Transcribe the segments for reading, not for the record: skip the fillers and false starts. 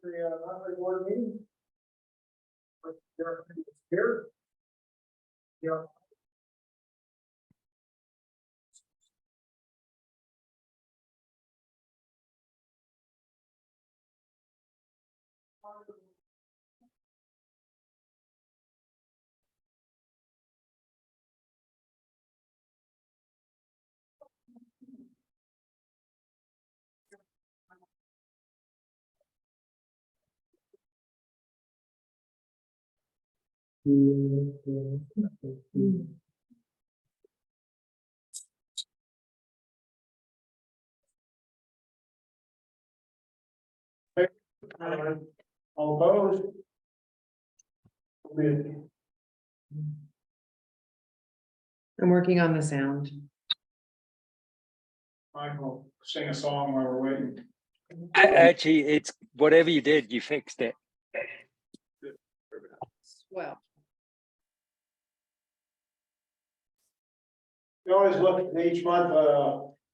The monthly board meeting. Here. Yeah. All opposed? I'm working on the sound. Michael, sing a song while we're waiting. Actually, it's whatever you did, you fixed it. Well, We always look at each month,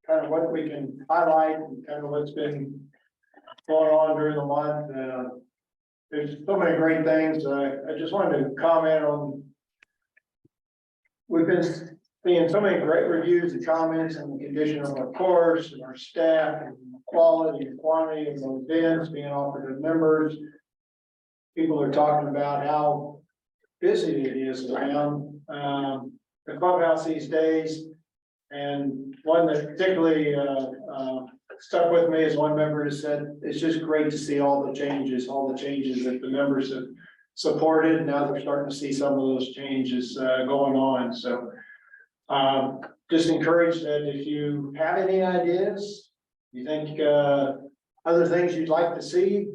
kind of what we can highlight and kind of what's been going on during the month. There's so many great things. I just wanted to comment on. We've been seeing so many great reviews and comments on the condition of our course and our staff and quality and quantity of those bids being offered to members. People are talking about how busy it is around, the clubhouse these days. And one that particularly, stuck with me is one member has said, it's just great to see all the changes that the members have supported. Now they're starting to see some of those changes, going on. So, just encourage that if you have any ideas, you think, other things you'd like to see,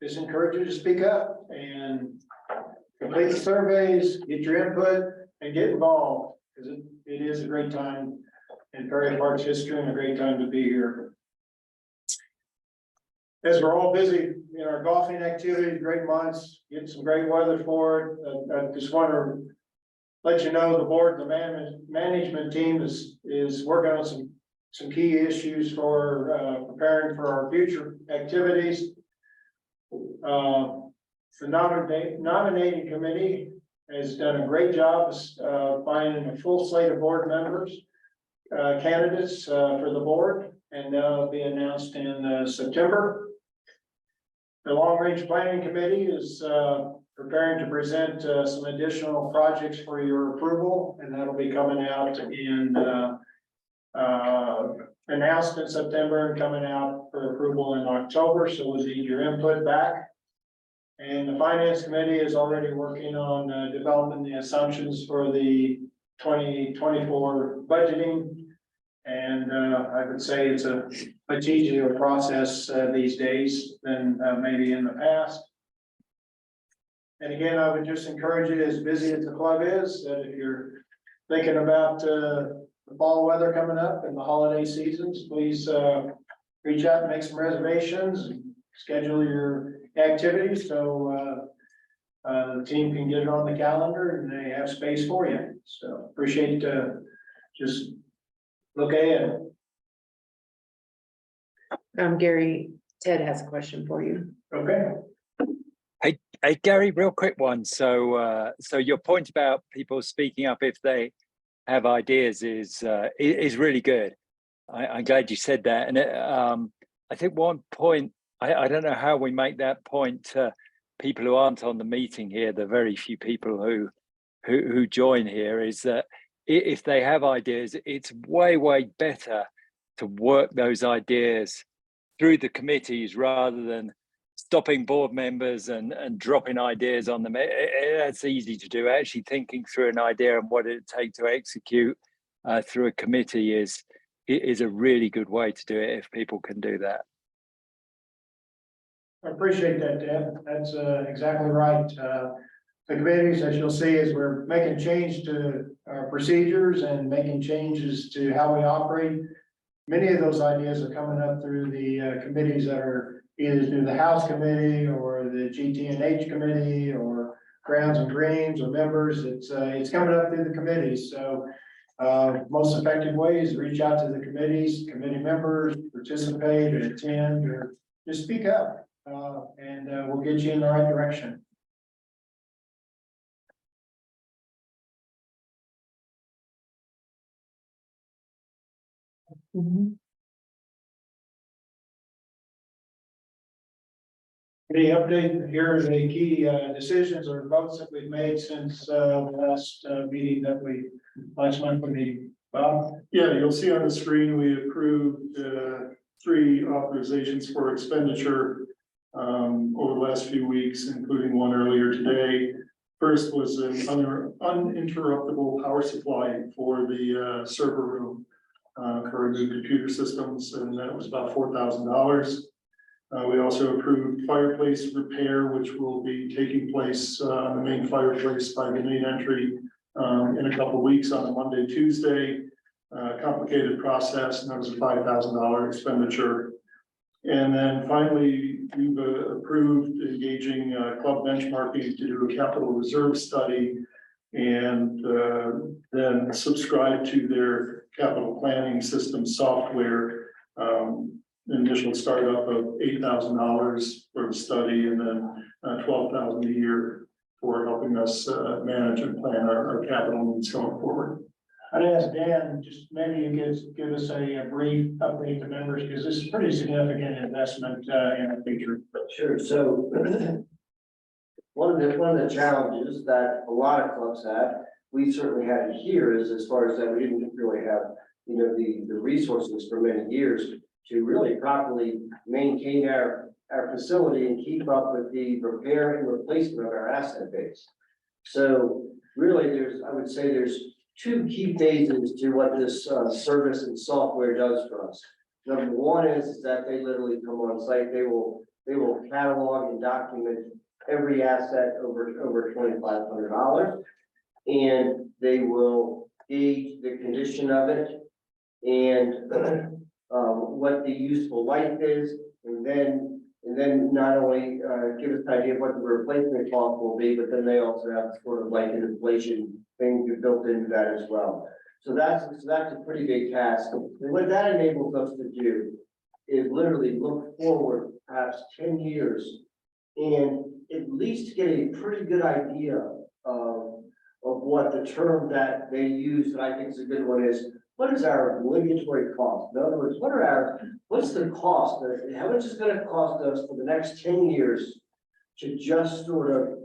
just encourage you to speak up and complete the surveys, get your input and get involved, because it is a great time in Prairie Park's history and a great time to be here. As we're all busy in our golfing activities, great months, getting some great weather for it. I just want to let you know the board, the management team is working on some key issues for preparing for our future activities. The nominating committee has done a great job finding a full slate of board members, candidates for the board, and they'll be announced in September. The long range planning committee is preparing to present some additional projects for your approval, and that'll be coming out in announced in September and coming out for approval in October. So we'll need your input back. And the finance committee is already working on developing the assumptions for the 2024 budgeting. And I would say it's a much easier process these days than maybe in the past. And again, I would just encourage you, as busy as the club is, that if you're thinking about the fall weather coming up and the holiday seasons, please reach out and make some reservations and schedule your activities so the team can get it on the calendar and they have space for you. So appreciate just look ahead. Gary, Ted has a question for you. Okay. Hey, Gary, real quick one. So, so your point about people speaking up if they have ideas is really good. I'm glad you said that. And I think one point, I don't know how we make that point to people who aren't on the meeting here, the very few people who join here, is that if they have ideas, it's way better to work those ideas through the committees rather than stopping board members and dropping ideas on them. That's easy to do. Actually thinking through an idea and what it take to execute through a committee is a really good way to do it if people can do that. I appreciate that, Deb. That's exactly right. The committees, as you'll see, as we're making change to our procedures and making changes to how we operate, many of those ideas are coming up through the committees that are either through the House Committee or the GT&H Committee or Grounds and Greens or members. It's coming up through the committees. So Most effective way is reach out to the committees, committee members, participate, attend, or just speak up. And we'll get you in the right direction. Any update here are the key decisions or votes that we've made since the last meeting last monthly meeting? Bob? Yeah, you'll see on the screen, we approved 3 authorizations for expenditure over the last few weeks, including one earlier today. First was an uninterruptible power supply for the server room for new computer systems, and that was about $4,000. We also approved fireplace repair, which will be taking place on the main fireplace by the main entry in a couple of weeks on a Monday, Tuesday. Complicated process, and that was a $5,000 expenditure. And then finally, we've approved engaging Club Benchmarking to do a capital reserve study and then subscribe to their capital planning system software. Initial startup of $8,000 for the study, and then $12,000 a year for helping us manage and plan our capital needs going forward. I'd ask Dan, just maybe you could give us a brief update to members, because this is pretty significant investment in the future. Sure, so one of the challenges that a lot of clubs have, we certainly had it here, is as far as that we didn't really have, the resources for many years to really properly maintain our facility and keep up with the repair and replacement of our asset base. So really I would say there's 2 key phases to what this service and software does for us. Number one is that they literally come on site, they will catalog and document every asset over $2,500, and they will gauge the condition of it and what the useful life is, and then not only give us an idea of what the replacement cost will be, but then they also have sort of like an inflation thing built into that as well. So that's a pretty big task. And what that enables us to do is literally look forward perhaps 10 years and at least get a pretty good idea of what the term that they use, that I think is a good one, is what is our obligatory cost? In other words, what's the cost? How much is going to cost us for the next 10 years to just sort of,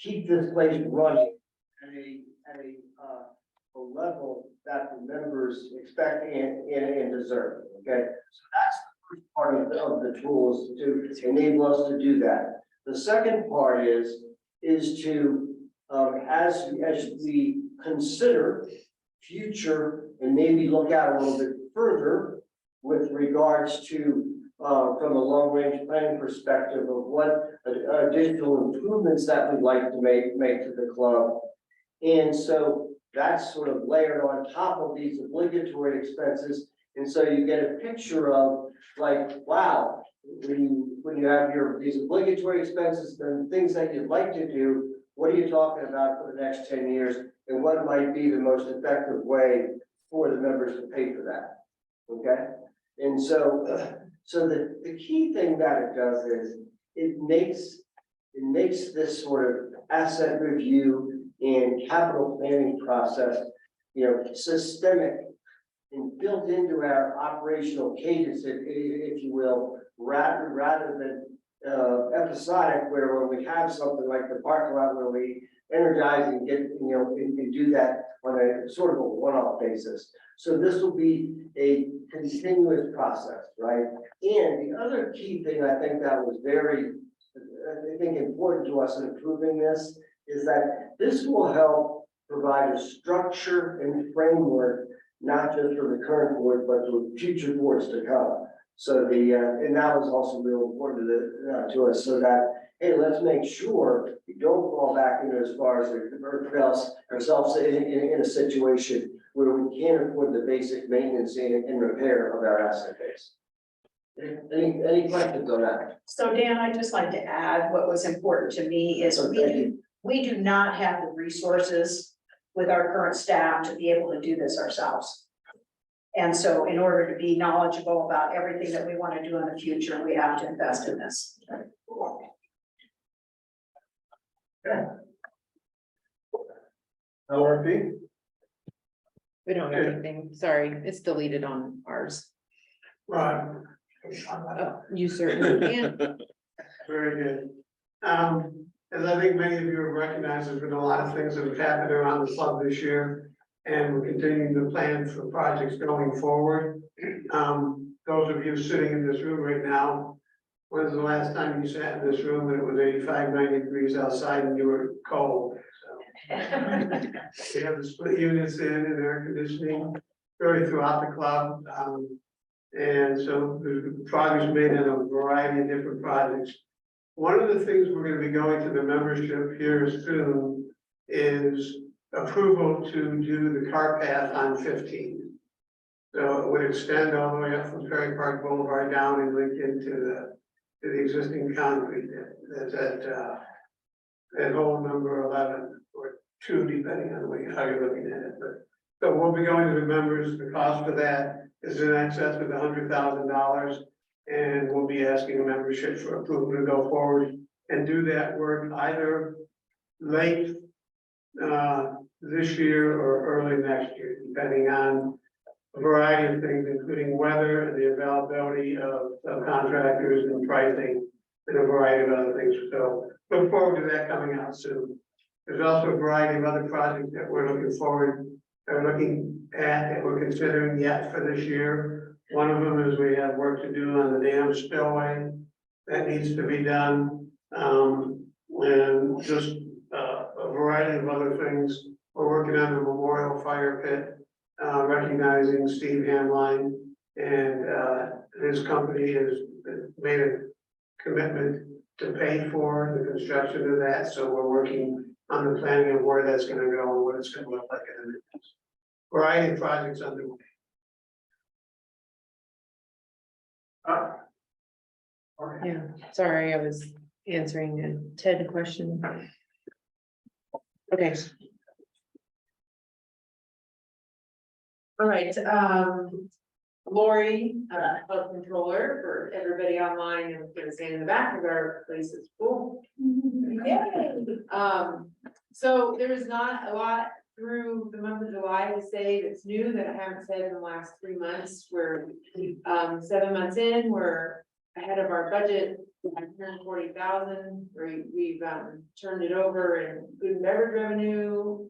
keep this place running at a level that the members expect and deserve. Okay, so that's the first part of the tools to enable us to do that. The second part is to as we consider future and maybe look out a little bit further with regards to from a long-range planning perspective of what additional improvements that we'd like to make to the club. And so that's sort of layered on top of these obligatory expenses. And so you get a picture of like, wow, when you have these obligatory expenses and things that you'd like to do, what are you talking about for the next 10 years? And what might be the most effective way for the members to pay for that? Okay. And so the key thing that it does is it makes this sort of asset review and capital planning process, systemic and built into our operational cadence, if you will, rather than episodic, where when we have something like the parking lot where we energize and get, and do that on a sort of a one-off basis. So this will be a continuous process, right? And the other key thing I think that was very, important to us in improving this is that this will help provide a structure and framework, not just for the current board, but for future boards to come. So and that was also real important to us, so that, hey, let's make sure we don't fall back into as far as ourselves in a situation where we can't afford the basic maintenance and repair of our asset base. Any questions on that? So Dan, I'd just like to add what was important to me is we do not have the resources with our current staff to be able to do this ourselves. And so in order to be knowledgeable about everything that we want to do in the future, we have to invest in this. LRP? We don't have anything, sorry, it's deleted on ours. Right. Oh, you certainly can. Very good. As I think many of you have recognized, there's been a lot of things that have happened around the club this year. And we're continuing to plan for projects going forward. Those of you sitting in this room right now, when was the last time you sat in this room and it was 85, 90 degrees outside and you were cold? So we have the split units in and air conditioning really throughout the club. And so the progress made in a variety of different projects. One of the things we're gonna be going to the membership here soon is approval to do the car path on 15. So it would extend all the way up from Perry Park Boulevard down and link into the existing concrete that's at hole number 11 or 2, depending on how you're looking at it. But so we'll be going to the members. The cost for that is in excess of $100,000, and we'll be asking a membership for approval to go forward and do that work either late this year or early next year, depending on a variety of things, including weather and the availability of contractors and pricing and a variety of other things. So look forward to that coming out soon. There's also a variety of other projects that we're looking at that we're considering yet for this year. One of them is we have work to do on the dam spillway that needs to be done. And just a variety of other things. We're working on the memorial fire pit, recognizing Steve Hamline, and his company has made a commitment to pay for the construction of that. So we're working on the planning of where that's going to go and what it's going to look like in the next variety of projects underway. Yeah, sorry, I was answering a Ted question. Okay. All right, Lori, club controller for everybody online and gonna stand in the back of our place is cool. So there's not a lot through the month of July to say that's new that I haven't said in the last 3 months. We're 7 months in, we're ahead of our budget, 140,000. We've turned it over in food and beverage revenue,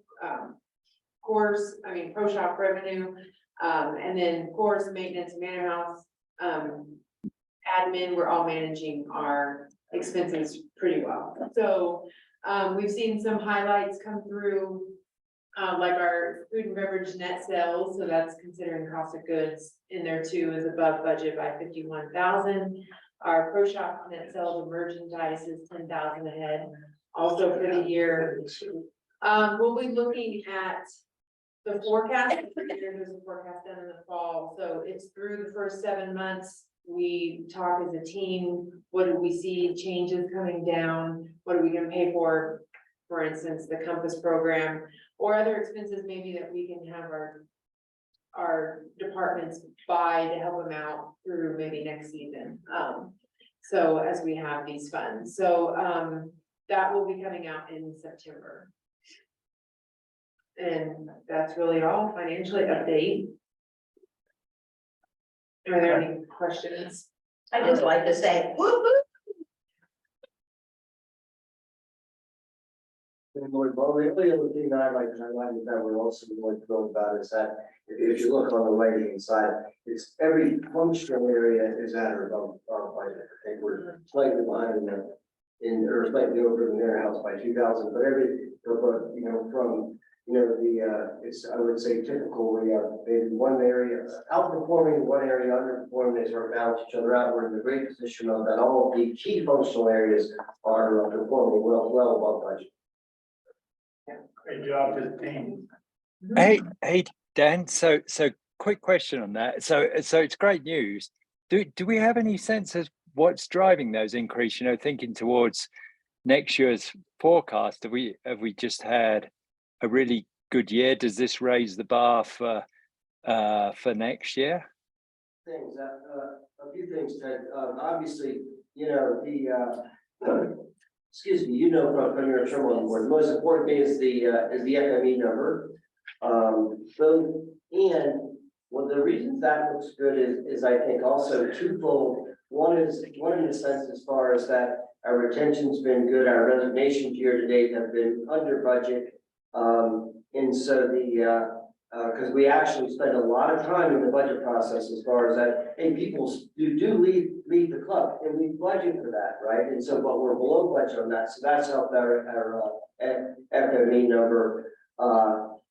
pro shop revenue, and then course, maintenance, manor house, admin, we're all managing our expenses pretty well. So we've seen some highlights come through, like our food and beverage net sales, so that's considering cost of goods in there too, is above budget by 51,000. Our pro shop net sales of merchandise is 10,000 ahead, also for the year. We'll be looking at the forecast. There's a forecast done in the fall, so it's through the first 7 months. We talk as a team. What do we see changes coming down? What are we going to pay for? For instance, the Compass program or other expenses maybe that we can have our departments buy to help them out through maybe next season. So as we have these funds, so that will be coming out in September. And that's really all financially update. Are there any questions? I just like to say, whoop, whoop. Well, the only other thing that I'd like to highlight is that we're also really thrilled about is that if you look on the right hand side, it's every functional area is at or above our budget. I think we're slightly behind or slightly over the manor house by 2,000, but it's, I would say, typical. We have maybe one area outperforming, one area underperforming. They sort of balance each other out. We're in the great position of that all of the key functional areas are performing well above budget. Great job to the team. Hey, Dan. So quick question on that. So it's great news. Do we have any sense of what's driving those increase? Thinking towards next year's forecast, have we just had a really good year. Does this raise the bar for next year? Things, a few things, Ted, obviously, you know, excuse me, you know, from your term on board, the most important thing is the FME number. So, and one of the reasons that looks good is I think also twofold. One in the sense as far as that our retention's been good, our resignations year to date have been under budget. And so because we actually spend a lot of time in the budget process as far as that, hey, people do leave the club, and we budget for that, right? And so, but we're below budget on that, so that's helped our FME number.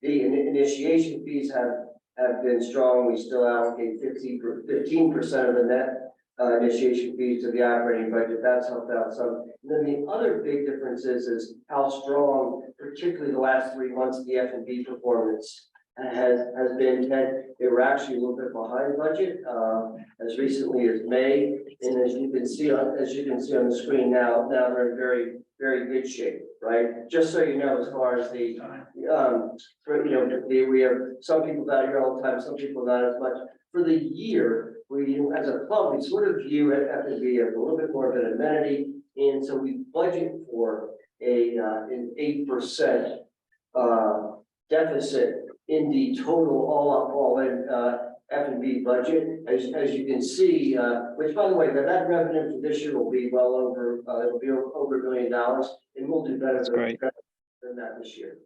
The initiation fees have been strong. We still allocate 15% of the net initiation fees to the operating budget. That's helped out some. And then the other big difference is how strong, particularly the last 3 months, the F&B performance has been. They were actually a little bit behind budget as recently as May, and as you can see on the screen now they're in very, very good shape, right? Just so you know, as far as the we have some people down here all the time, some people not as much. For the year, we as a club, we sort of view F&B as a little bit more of an amenity, and so we budget for an 8% deficit in the total all in F&B budget, as you can see, which by the way, that revenue for this year will be well over, it'll be over $1 billion, and we'll do better than that this year.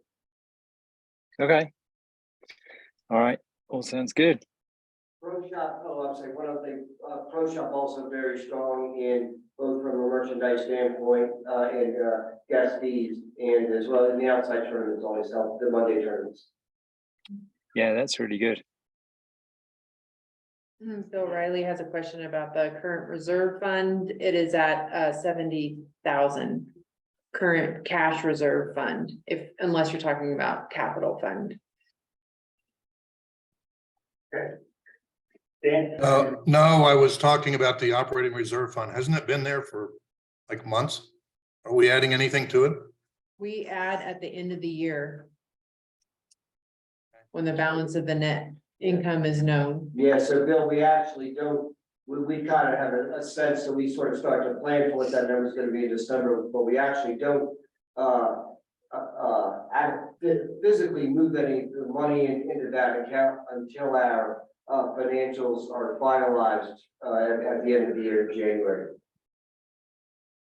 Okay. All right. All sounds good. Pro Shop, I'm sorry, one other thing, Pro Shop also very strong in both from a merchandise standpoint, and guest fees, and as well in the outside tournaments always help, the Monday tournaments. Yeah, that's really good. Bill Riley has a question about the current reserve fund. It is at 70,000 current cash reserve fund, unless you're talking about capital fund. Dan? No, I was talking about the operating reserve fund. Hasn't it been there for like months? Are we adding anything to it? We add at the end of the year, when the balance of the net income is known. Yeah, so Bill, we actually don't, we kind of have a sense that we sort of start to plan for what that number is going to be in December, but we actually don't physically move any money into that account until our financials are finalized at the end of the year in January.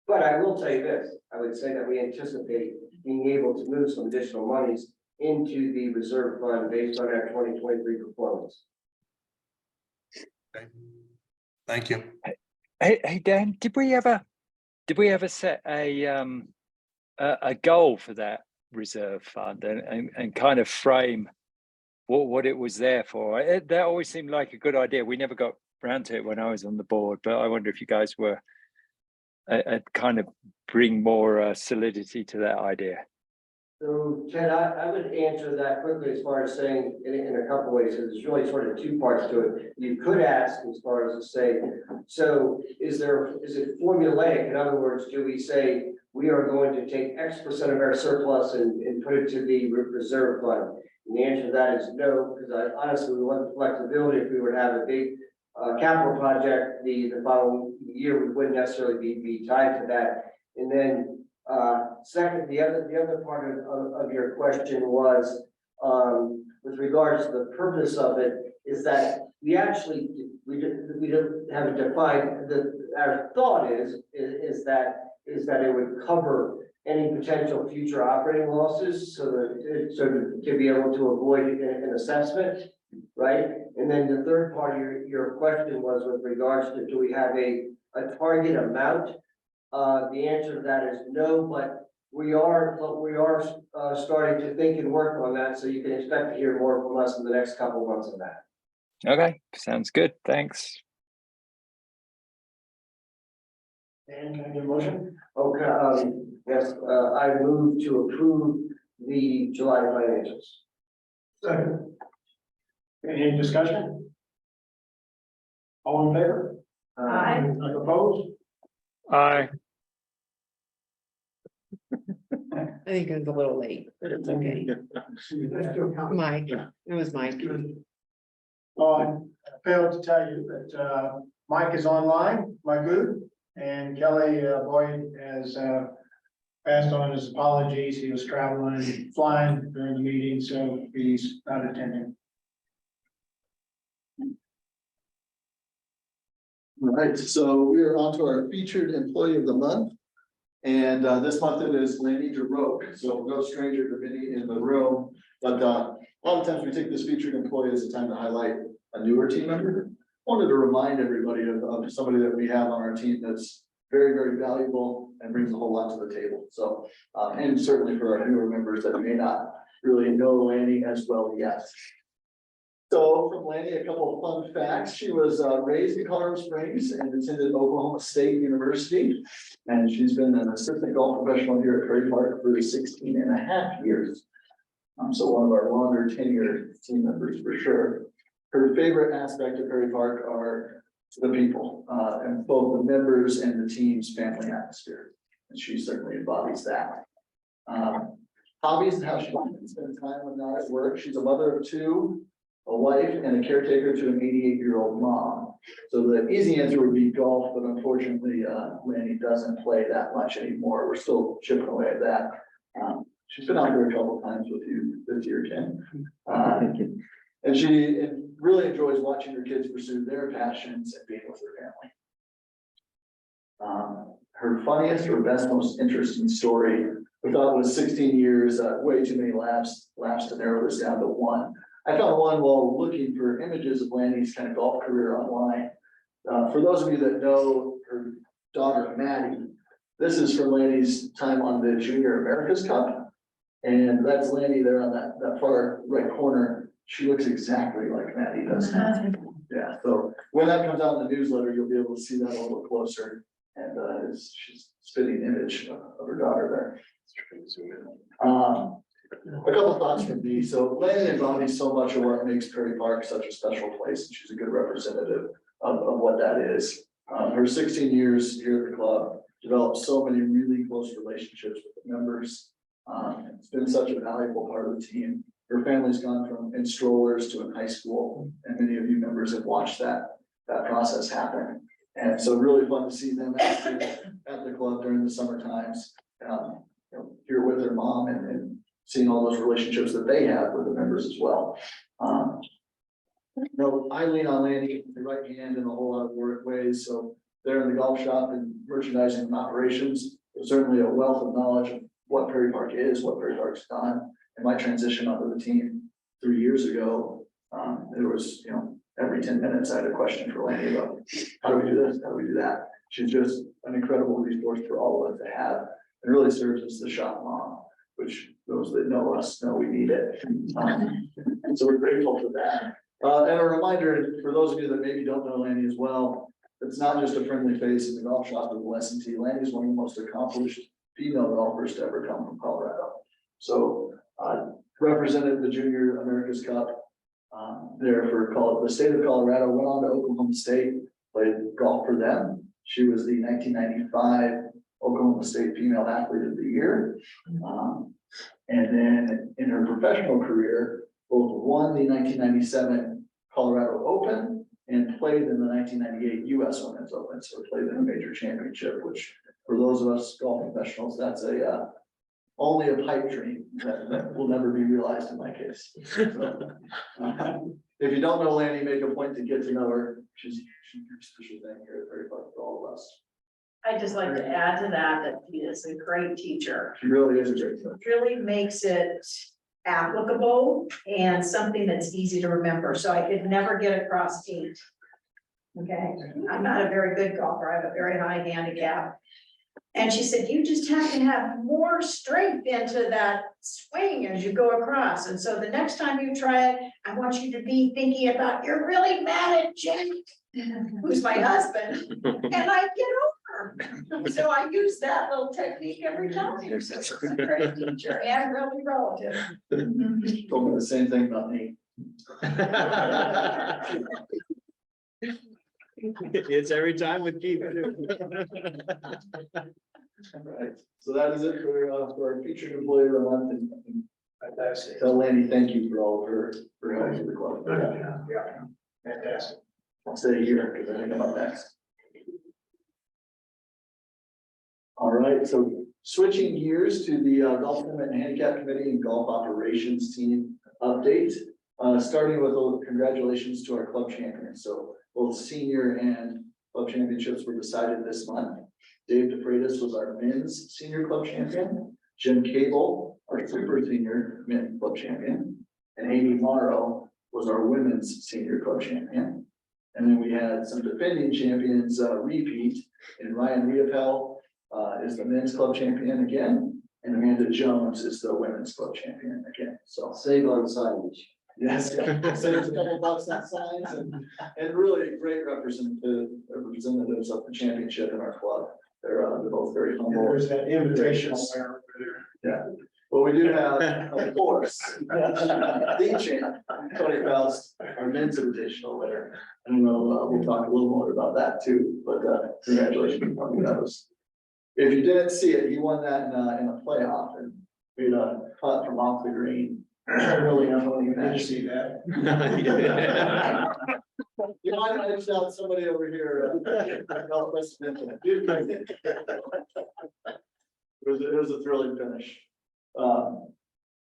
But I will tell you this, I would say that we anticipate being able to move some additional monies into the reserve fund based on our 2023 performance. Okay. Thank you. Hey Dan, did we ever set a goal for that reserve fund and kind of frame what it was there for? That always seemed like a good idea. We never got around to it when I was on the board, but I wonder if you guys were kind of bring more solidity to that idea. So Ted, I would answer that quickly as far as saying in a couple ways, because there's really sort of two parts to it. You could ask as far as to say, so is it formulaic? In other words, do we say we are going to take X% of our surplus and put it to the reserve fund? And the answer to that is no, because honestly, we want the flexibility. If we were to have a big capital project the following year, we wouldn't necessarily be tied to that. And then second, the other part of your question was with regards to the purpose of it, is that we actually we don't have it defined. Our thought is that it would cover any potential future operating losses, so to be able to avoid an assessment, right? And then the third part of your question was with regards to, do we have a target amount? The answer to that is no, but we are starting to think and work on that, so you can expect to hear more from us in the next couple of months on that. Okay, sounds good. Thanks. Dan, can I get a motion? Okay, yes, I move to approve the July financials. Second. Any discussion? All in favor? Aye. Opposed? Aye. I think it was a little late, but it's okay. Mike, it was Mike. Oh, I failed to tell you that, Mike is online, my good, and Kelly Boyd has, passed on his apologies. He was traveling and flying during the meeting, so he's not attending. All right, so we are on to our featured employee of the month. And this month it is Laney DeRoque, so no stranger to many in the room. But a lot of times we take this featured employee as a time to highlight a newer team member. Wanted to remind everybody of somebody that we have on our team that's very, very valuable and brings a whole lot to the table. So, and certainly for our newer members that may not really know Laney as well yet. So from Laney, a couple of fun facts. She was raised in Colorado Springs and attended Oklahoma State University. And she's been an assistant golf professional here at Prairie Park for 16 and a half years. So one of our longer tenured team members for sure. Her favorite aspect of Prairie Park are the people, and both the members and the team's family atmosphere. And she certainly embodies that. Hobbies and how she likes to spend time when not at work. She's a mother of two, a wife, and a caretaker to an 88-year-old mom. So the easy answer would be golf, but unfortunately, Laney doesn't play that much anymore. We're still chipping away at that. She's been out there a couple of times with you this year, Ken. And she really enjoys watching her kids pursue their passions and being with their family. Her funniest or best, most interesting story, we thought was 16 years, way too many laps to narrow this down to one. I found one while looking for images of Laney's kind of golf career online. For those of you that know her daughter, Maddie, this is from Laney's time on the Junior America's Cup. And that's Laney there on that far right corner. She looks exactly like Maddie does now. Yeah, so when that comes out in the newsletter, you'll be able to see that a little closer. And she's spitting image of her daughter there. A couple thoughts from me. So Laney embodies so much of what makes Prairie Park such a special place, and she's a good representative of what that is. Her 16 years here at the club developed so many really close relationships with the members. It's been such a valuable part of the team. Her family's gone from in strollers to in high school, and many of you members have watched that process happen. And so really fun to see them at the club during the summer times, here with their mom and seeing all those relationships that they have with the members as well. I lean on Laney, the right hand in a whole lot of ways. So they're in the golf shop and merchandising and operations. There's certainly a wealth of knowledge of what Prairie Park is, what Prairie Park's done. And my transition onto the team 3 years ago, there was, every 10 minutes I had a question for Laney about how do we do this, how do we do that? She's just an incredible resource for all of us to have. It really serves as the shop mom, which those that know us know we need it. So we're grateful for that. And a reminder for those of you that maybe don't know Laney as well, it's not just a friendly face in the golf shop of S&T. Laney is one of the most accomplished female golfers to ever come from Colorado. So represented the Junior America's Cup there for the state of Colorado, went on to Oklahoma State, played golf for them. She was the 1995 Oklahoma State Female Athlete of the Year. And then in her professional career, both won the 1997 Colorado Open and played in the 1998 US Women's Open. So played in a major championship, which for those of us golf professionals, that's only a pipe dream that will never be realized in my case. So, if you don't know Laney, make a point to get to know her. She's a special thing here at Prairie Park for all of us. I'd just like to add to that she is a great teacher. She really is a great coach. Really makes it applicable and something that's easy to remember. So I could never get across state. Okay, I'm not a very good golfer. I have a very high handicap. And she said, you just have to have more strength into that swing as you go across. And so the next time you try it, I want you to be thinking about, you're really mad at Jake, who's my husband, and I get over. So I use that little technique every time. So she's a great teacher and really relative. Told me the same thing about me. It's every time with Keith. Right, so that is it for our featured employee of the month, and Fantastic. tell Lanny, thank you for all of her, for helping the club. Yeah, fantastic. I'll stay here, because I think I'm up next. All right, so switching gears to the golf tournament and handicap committee and golf operations team update. Starting with a congratulations to our club champions. So both senior and club championships were decided this month. Dave DeFreitas was our men's senior club champion. Jim Cable, our super senior men's club champion. And Amy Morrow was our women's senior club champion. And then we had some defending champions repeat, and Ryan Riepel is the men's club champion again, and Amanda Jones is the women's club champion again. So Save on signage. yes, so there's a couple bucks on signs and really great representatives of the championship in our club. They're both very And humble. there's that invitation there. Well, we do have, of course, the champ, Tony Faust, our men's invitational winner. I don't know, we'll talk a little more about that too, but congratulations, Tony. That was, if you didn't see it, he won that in a playoff, and we had a putt from off the green. Really unbelievable. Did you see that? You might have edged out somebody over here. It was a thrilling finish.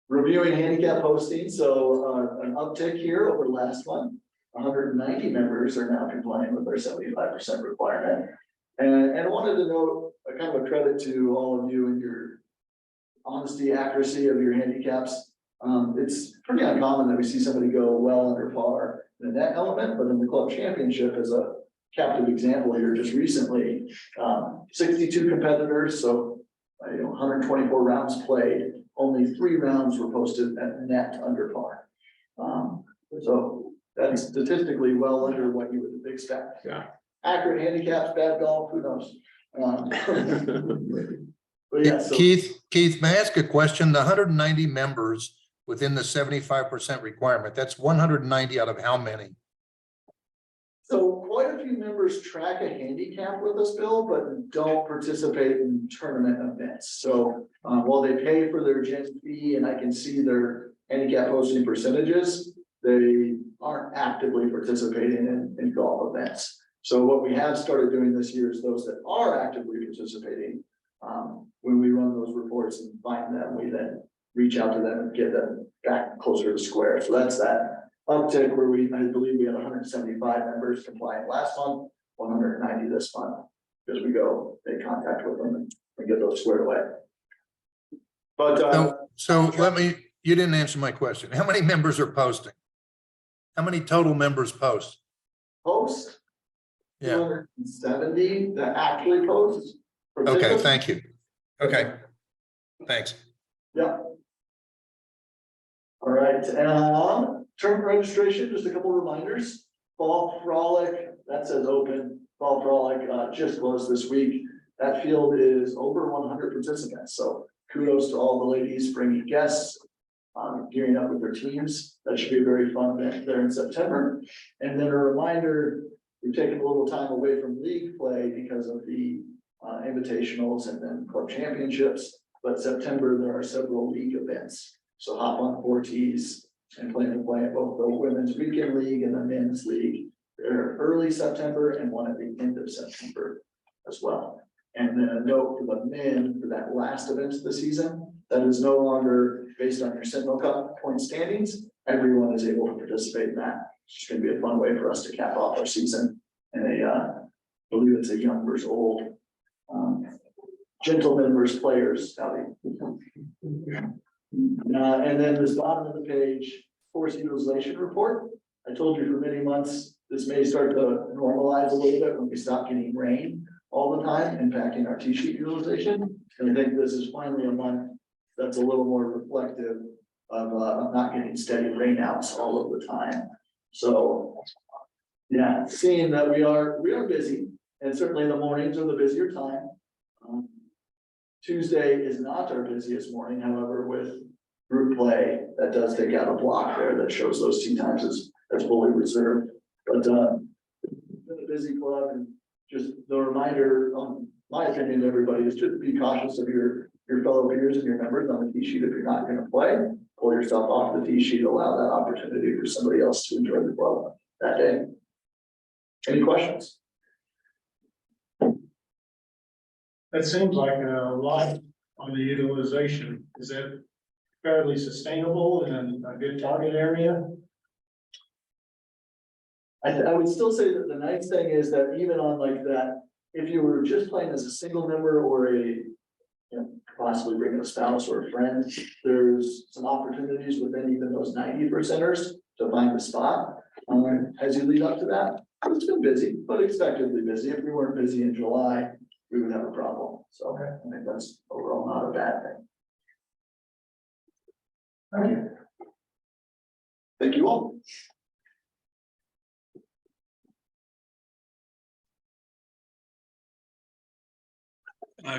Reviewing handicap posting, so an uptick here over last month. 190 members are now complying with our 75% requirement. And I wanted to note a kind of a credit to all of you and your honesty, accuracy of your handicaps. It's pretty uncommon that we see somebody go well under par in that element, but in the club championship as a captive example here just recently, 62 competitors, so 124 rounds played, only 3 rounds were posted at net under par. So that's statistically well under what you would expect. Yeah. Accurate handicaps, bad golf, who knows? But yeah, so. Keith, may I ask a question? The 190 members within the 75% requirement, that's 190 out of how many? So quite a few members track a handicap with us, Bill, but don't participate in tournament events. So while they pay for their gym fee and I can see their handicap posting percentages, they aren't actively participating in golf events. So what we have started doing this year is those that are actively participating, when we run those reports and find them, we then reach out to them and get them back closer to square. So that's that uptick where I believe we had 175 members complying last month, 190 this month, because we go make contact with them and get those squared away. But So you didn't answer my question. How many members are posting? How many total members post? post, Yeah, 270 that actually post. okay, thank you. Okay, thanks. Yeah. All right, term registration, just a couple reminders. Fall Frolic, that says open. Fall Frolic just closed this week. That field is over 100 participants, so kudos to all the ladies bringing guests, gearing up with their teams. That should be a very fun event there in September. And then a reminder, we've taken a little time away from league play because of the invitationals and then club championships. But September, there are several league events. So hop on 4Ts and plan to play at both the women's weekend league and the men's league. They're early September and one at the end of September as well. And then a note for the men for that last event of the season, that is no longer based on your Sentinel Cup point standings. Everyone is able to participate in that. It's going to be a fun way for us to cap off our season. And I believe it's a young versus old, gentlemen versus players. And then this bottom of the page, force utilization report. I told you for many months, this may start to normalize a little bit when we stop getting rain all the time, impacting our tee sheet utilization. And I think this is finally a month that's a little more reflective of not getting steady rainouts all of the time. So yeah, seeing that we are busy, and certainly the mornings are the busier time. Tuesday is not our busiest morning, however, with group play, that does take out a block there that shows those tee times as fully reserved. But it's been a busy club, and just the reminder on my opinion to everybody is just be cautious of your fellow peers and your members on the tee sheet. If you're not gonna play, pull yourself off the tee sheet, allow that opportunity for somebody else to enjoy the club that day. Any questions? That seems like a lot on the utilization. Is that fairly sustainable and a good target area? I would still say that the nice thing is that even on like that, if you were just playing as a single member or possibly bringing a spouse or a friend, there's some opportunities within even those 90 percenters to find a spot. As you lead up to that, it's been busy, but expectedly busy. If we weren't busy in July, we would have a problem. So I think that's overall not a bad thing. Thank you all.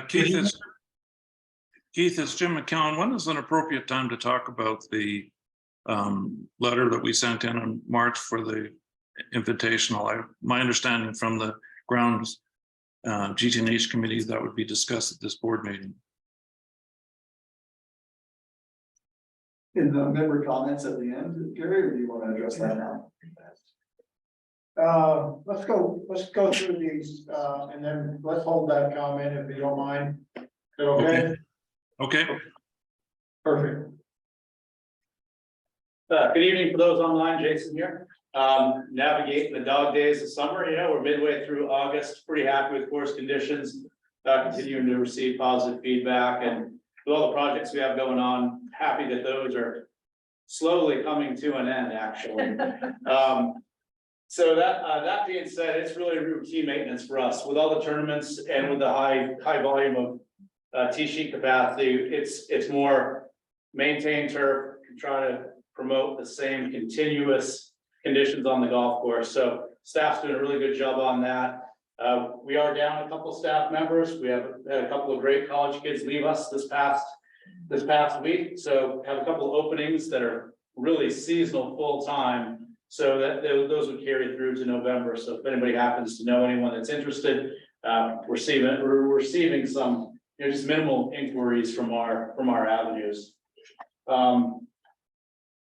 Keith, it's Jim McCown. When is an appropriate time to talk about the letter that we sent in March for the invitational? My understanding from the grounds GTNH committee, that would be discussed at this board meeting. In the member comments at the end, Gary, or do you want to address that now? Let's go through these, and then let's hold that comment if you don't mind. Is that okay? Okay. Perfect. Good evening for those online, Jason here. Navigating the dog days of summer, we're midway through August, pretty happy with course conditions. Continuing to receive positive feedback, and with all the projects we have going on, happy that those are slowly coming to an end, actually. So that being said, it's really routine maintenance for us with all the tournaments and with the high volume of tee sheet capacity. It's more maintain turf, try to promote the same continuous conditions on the golf course. So staff's doing a really good job on that. We are down a couple staff members. We have had a couple of great college kids leave us this past week. So have a couple of openings that are really seasonal full time. So that those would carry through to November. So if anybody happens to know anyone that's interested, we're receiving some, just minimal inquiries from our avenues. From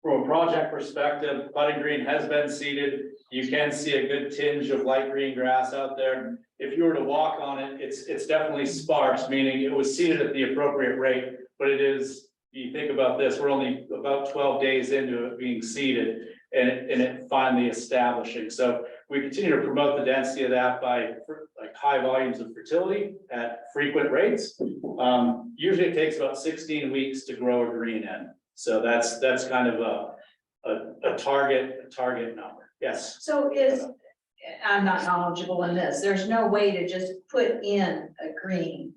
a project perspective, putting green has been seeded. You can see a good tinge of light green grass out there. If you were to walk on it, it's definitely sparse, meaning it was seeded at the appropriate rate, but it is, you think about this, we're only about 12 days into it being seeded. And it finally establishing. So we continue to promote the density of that by like high volumes of fertility at frequent rates. Usually it takes about 16 weeks to grow a green in. So that's kind of a target number. Yes. So I'm not knowledgeable in this. There's no way to just put in a green,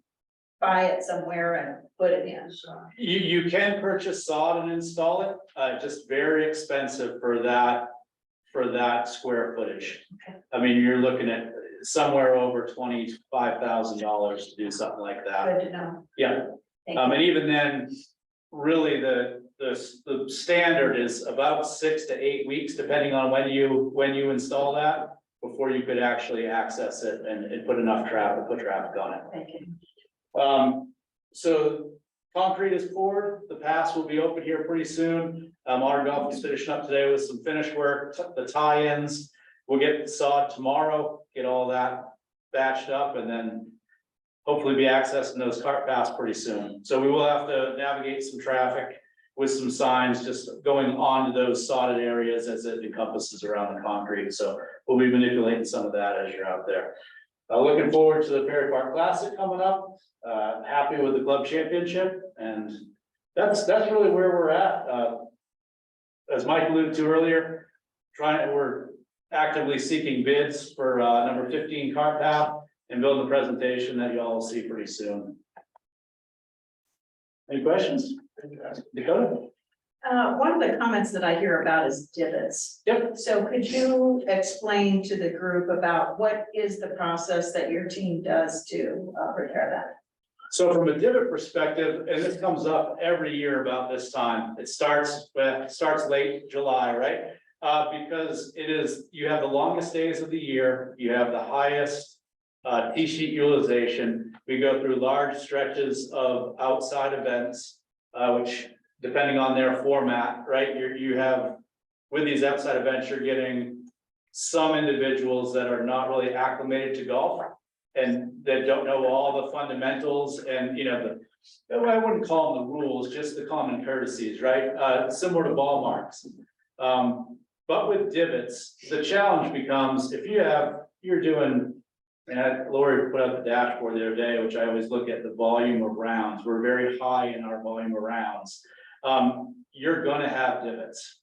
buy it somewhere and put it in. You can purchase sod and install it, just very expensive for that square footage. Okay. I mean, you're looking at somewhere over $25,000 to do something like that. Good to know. Yeah, Thank you. and even then, really the standard is about 6 to 8 weeks, depending on when you install that, before you could actually access it and put enough traffic, put traffic on it. Thank you. So concrete is poured, the pass will be open here pretty soon. Our golf is finishing up today with some finish work, the tie-ins. We'll get sod tomorrow, get all that batched up, and then hopefully be accessing those cart paths pretty soon. So we will have to navigate some traffic with some signs just going on to those sodded areas as it encompasses around the concrete. So we'll be manipulating some of that as you're out there. Looking forward to the Perry Park Classic coming up. Happy with the club championship, and that's really where we're at. As Mike alluded to earlier, we're actively seeking bids for number 15 cart path and building a presentation that you all will see pretty soon. Any questions? Dakota? One of the comments that I hear about is divots. Yep. So could you explain to the group about what is the process that your team does to repair that? So from a divot perspective, and this comes up every year about this time, it starts late July, right? Because you have the longest days of the year, you have the highest tee sheet utilization. We go through large stretches of outside events, which depending on their format, right, you have, with these outside events, you're getting some individuals that are not really acclimated to golf and that don't know all the fundamentals and, you know, I wouldn't call them the rules, just the common courtesies, right? Similar to ball marks. But with divots, the challenge becomes if you're doing, and Lori put up the dashboard the other day, which I always look at the volume of rounds. We're very high in our volume of rounds. You're gonna have divots.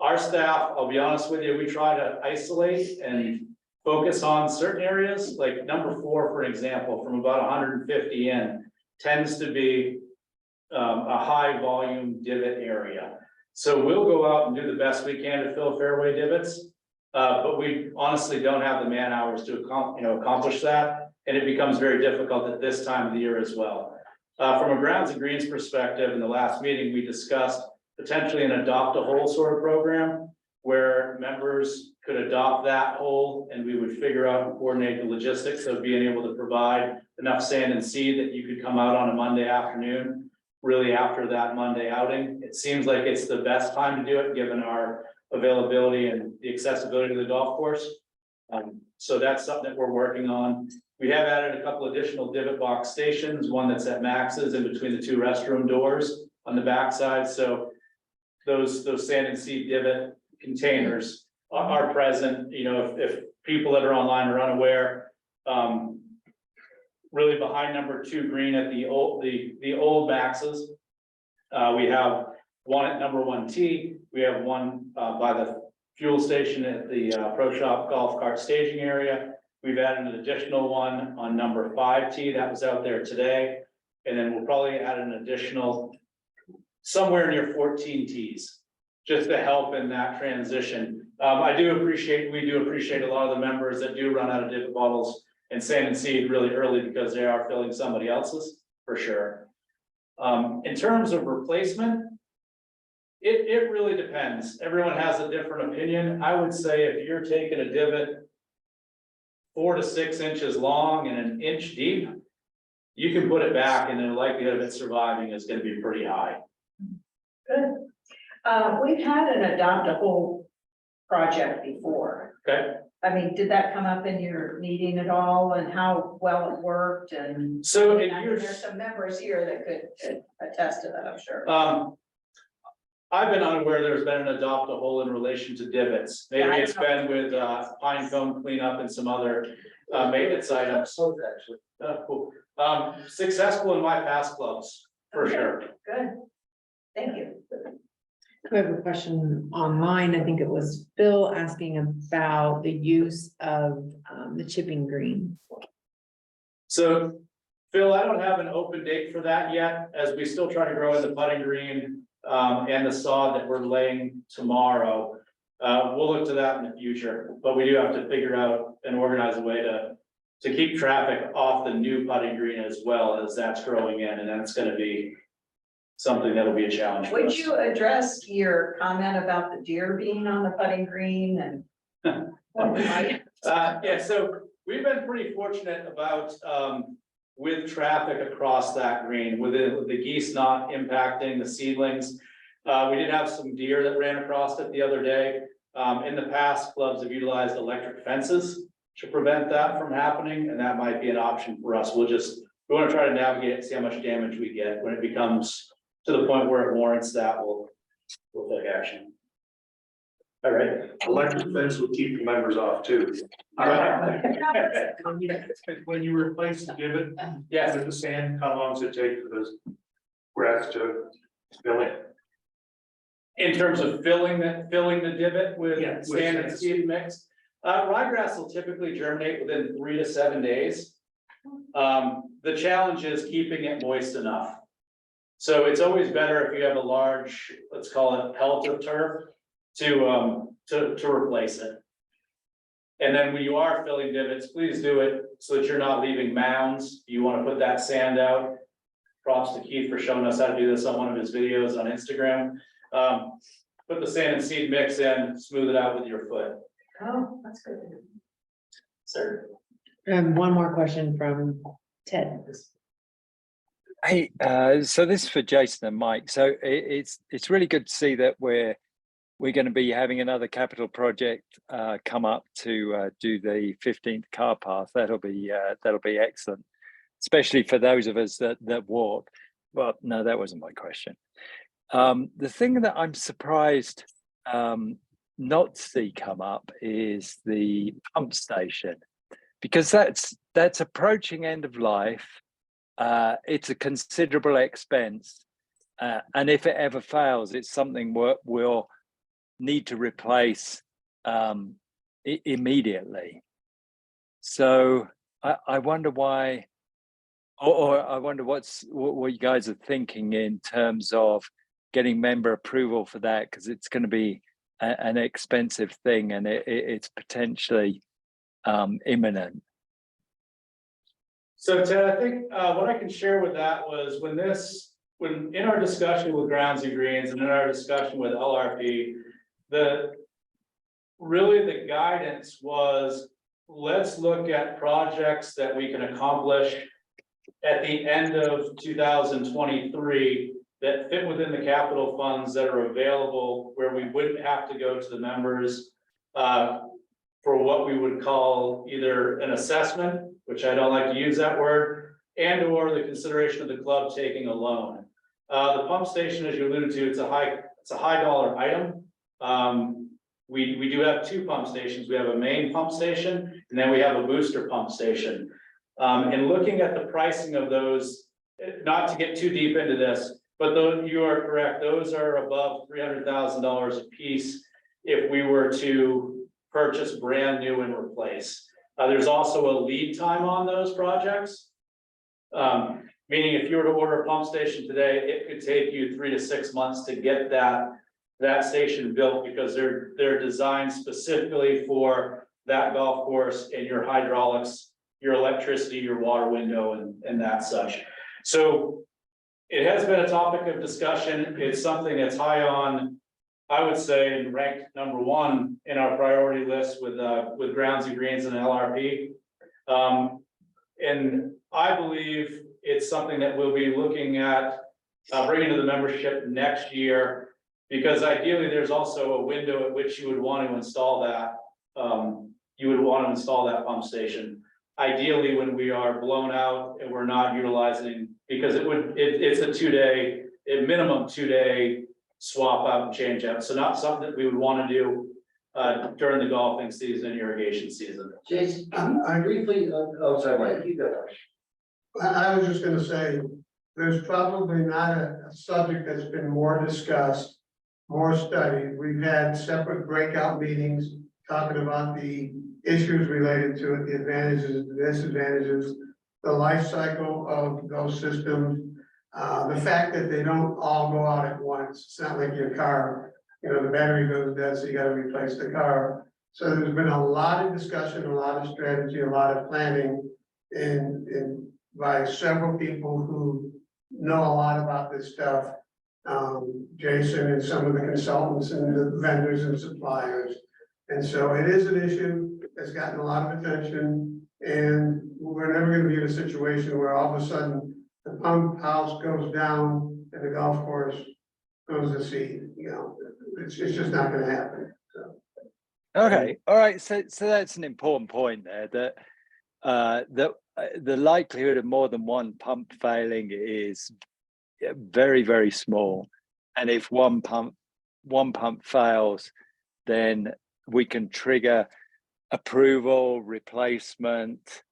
Our staff, I'll be honest with you, we try to isolate and focus on certain areas, like number 4, for example, from about 150 in, tends to be a high volume divot area. So we'll go out and do the best we can to fill fairway divots. But we honestly don't have the man hours to accomplish that. And it becomes very difficult at this time of the year as well. From a grounds and greens perspective, in the last meeting, we discussed potentially an adopt a hole sort of program where members could adopt that hole and we would figure out and coordinate the logistics of being able to provide enough sand and seed that you could come out on a Monday afternoon, really after that Monday outing. It seems like it's the best time to do it, given our availability and the accessibility to the golf course. So that's something that we're working on. We have added a couple additional divot box stations, one that's at Max's in between the 2 restroom doors on the backside. So those sand and seed divot containers are present. You know, if people that are online are unaware, really behind number 2 green at the old Max's, we have one at number 1 tee. We have one by the fuel station at the Pro Shop golf cart staging area. We've added an additional one on number 5 tee that was out there today. And then we'll probably add an additional somewhere near 14 tees, just to help in that transition. We do appreciate a lot of the members that do run out of divot bottles and sand and seed really early because they are filling somebody else's, for sure. In terms of replacement, it really depends. Everyone has a different opinion. I would say if you're taking a divot 4 to 6 inches long and 1 inch deep, you can put it back and the likelihood of it surviving is going to be pretty high. Good. We've had an adopt a hole project before. Okay. I mean, did that come up in your meeting at all and how well it worked and? So I mean, there's some members here that could attest to that, I'm sure. I've been unaware there's been an adopt a hole in relation to divots. Maybe it's been with pine cone cleanup and some other maintenance items. Actually. Cool. Successful in my past clubs, for sure. Good. Thank you. I have a question online. I think it was Phil asking about the use of the chipping green. So, Phil, I don't have an open date for that yet, as we still try to grow in the putting green and the sod that we're laying tomorrow. We'll look to that in the future, but we do have to figure out and organize a way to keep traffic off the new putting green as well as that's growing in, and then it's gonna be something that'll be a challenge for us. Would you address your comment about the deer being on the putting green and? what we might- Yeah, so we've been pretty fortunate about, with traffic across that green, with the geese not impacting the seedlings. We did have some deer that ran across it the other day. In the past, clubs have utilized electric fences to prevent that from happening, and that might be an option for us. We want to try to navigate it, see how much damage we get. When it becomes to the point where it warrants that, we'll take action. All right. Electric fence will keep the members off too. When you replace the divot, Yes. with the sand, how long does it take for those grass to fill in? In terms of filling the divot with Yeah, with sand and sand. seed mix, ryegrass will typically germinate within 3 to 7 days. The challenge is keeping it moist enough. So it's always better if you have a large, let's call it pelt of turf, to replace it. And then when you are filling divots, please do it so that you're not leaving mounds. You want to put that sand out. Props to Keith for showing us how to do this on one of his videos on Instagram. Put the sand and seed mix in, smooth it out with your foot. Oh, that's good. Sir. And one more question from Ted. Hey, so this is for Jason and Mike. So it's really good to see that we're going to be having another capital project come up to do the 15th car path. That'll be excellent, especially for those of us that walk. Well, no, that wasn't my question. The thing that I'm surprised not to see come up is the pump station, because that's approaching end of life. It's a considerable expense, and if it ever fails, it's something we'll need to replace immediately. So I wonder why, or I wonder what you guys are thinking in terms of getting member approval for that, because it's going to be an expensive thing, and it's potentially imminent. So Ted, I think what I can share with that was when in our discussion with Grounds and Greens and in our discussion with LRP, really the guidance was, let's look at projects that we can accomplish at the end of 2023 that fit within the capital funds that are available, where we wouldn't have to go to the members for what we would call either an assessment, which I don't like to use that word, and or the consideration of the club taking a loan. The pump station, as you alluded to, it's a high dollar item. We do have two pump stations. We have a main pump station, and then we have a booster pump station. And looking at the pricing of those, not to get too deep into this, but though you are correct, those are above $300,000 a piece if we were to purchase brand new and replace. There's also a lead time on those projects. Meaning if you were to order a pump station today, it could take you 3 to 6 months to get that station built, because they're designed specifically for that golf course and your hydraulics, your electricity, your water window, and that such. So it has been a topic of discussion. It's something that's high on, I would say, and ranked number one in our priority list with Grounds and Greens and LRP. And I believe it's something that we'll be looking at bringing to the membership next year, because ideally there's also a window at which you would want to install that. You would want to install that pump station. Ideally, when we are blown out and we're not utilizing, because it's a 2-day, a minimum 2-day swap out and change out. So not something that we would want to do during the golfing season and irrigation season. Jason, I briefly, oh, sorry, Mike, you go. I was just gonna say, there's probably not a subject that's been more discussed, more studied. We've had separate breakout meetings talking about the issues related to it, the advantages, the disadvantages, the life cycle of those systems. The fact that they don't all go out at once. It's not like your car, the battery goes dead, so you gotta replace the car. So there's been a lot of discussion, a lot of strategy, a lot of planning in by several people who know a lot about this stuff. Jason and some of the consultants and the vendors and suppliers. And so it is an issue that's gotten a lot of attention, and we're never gonna be in a situation where all of a sudden the pump house goes down and the golf course goes to seed. It's just not gonna happen, so. Okay, all right. So that's an important point there, that the likelihood of more than one pump failing is very, very small. And if one pump fails, then we can trigger approval, replacement,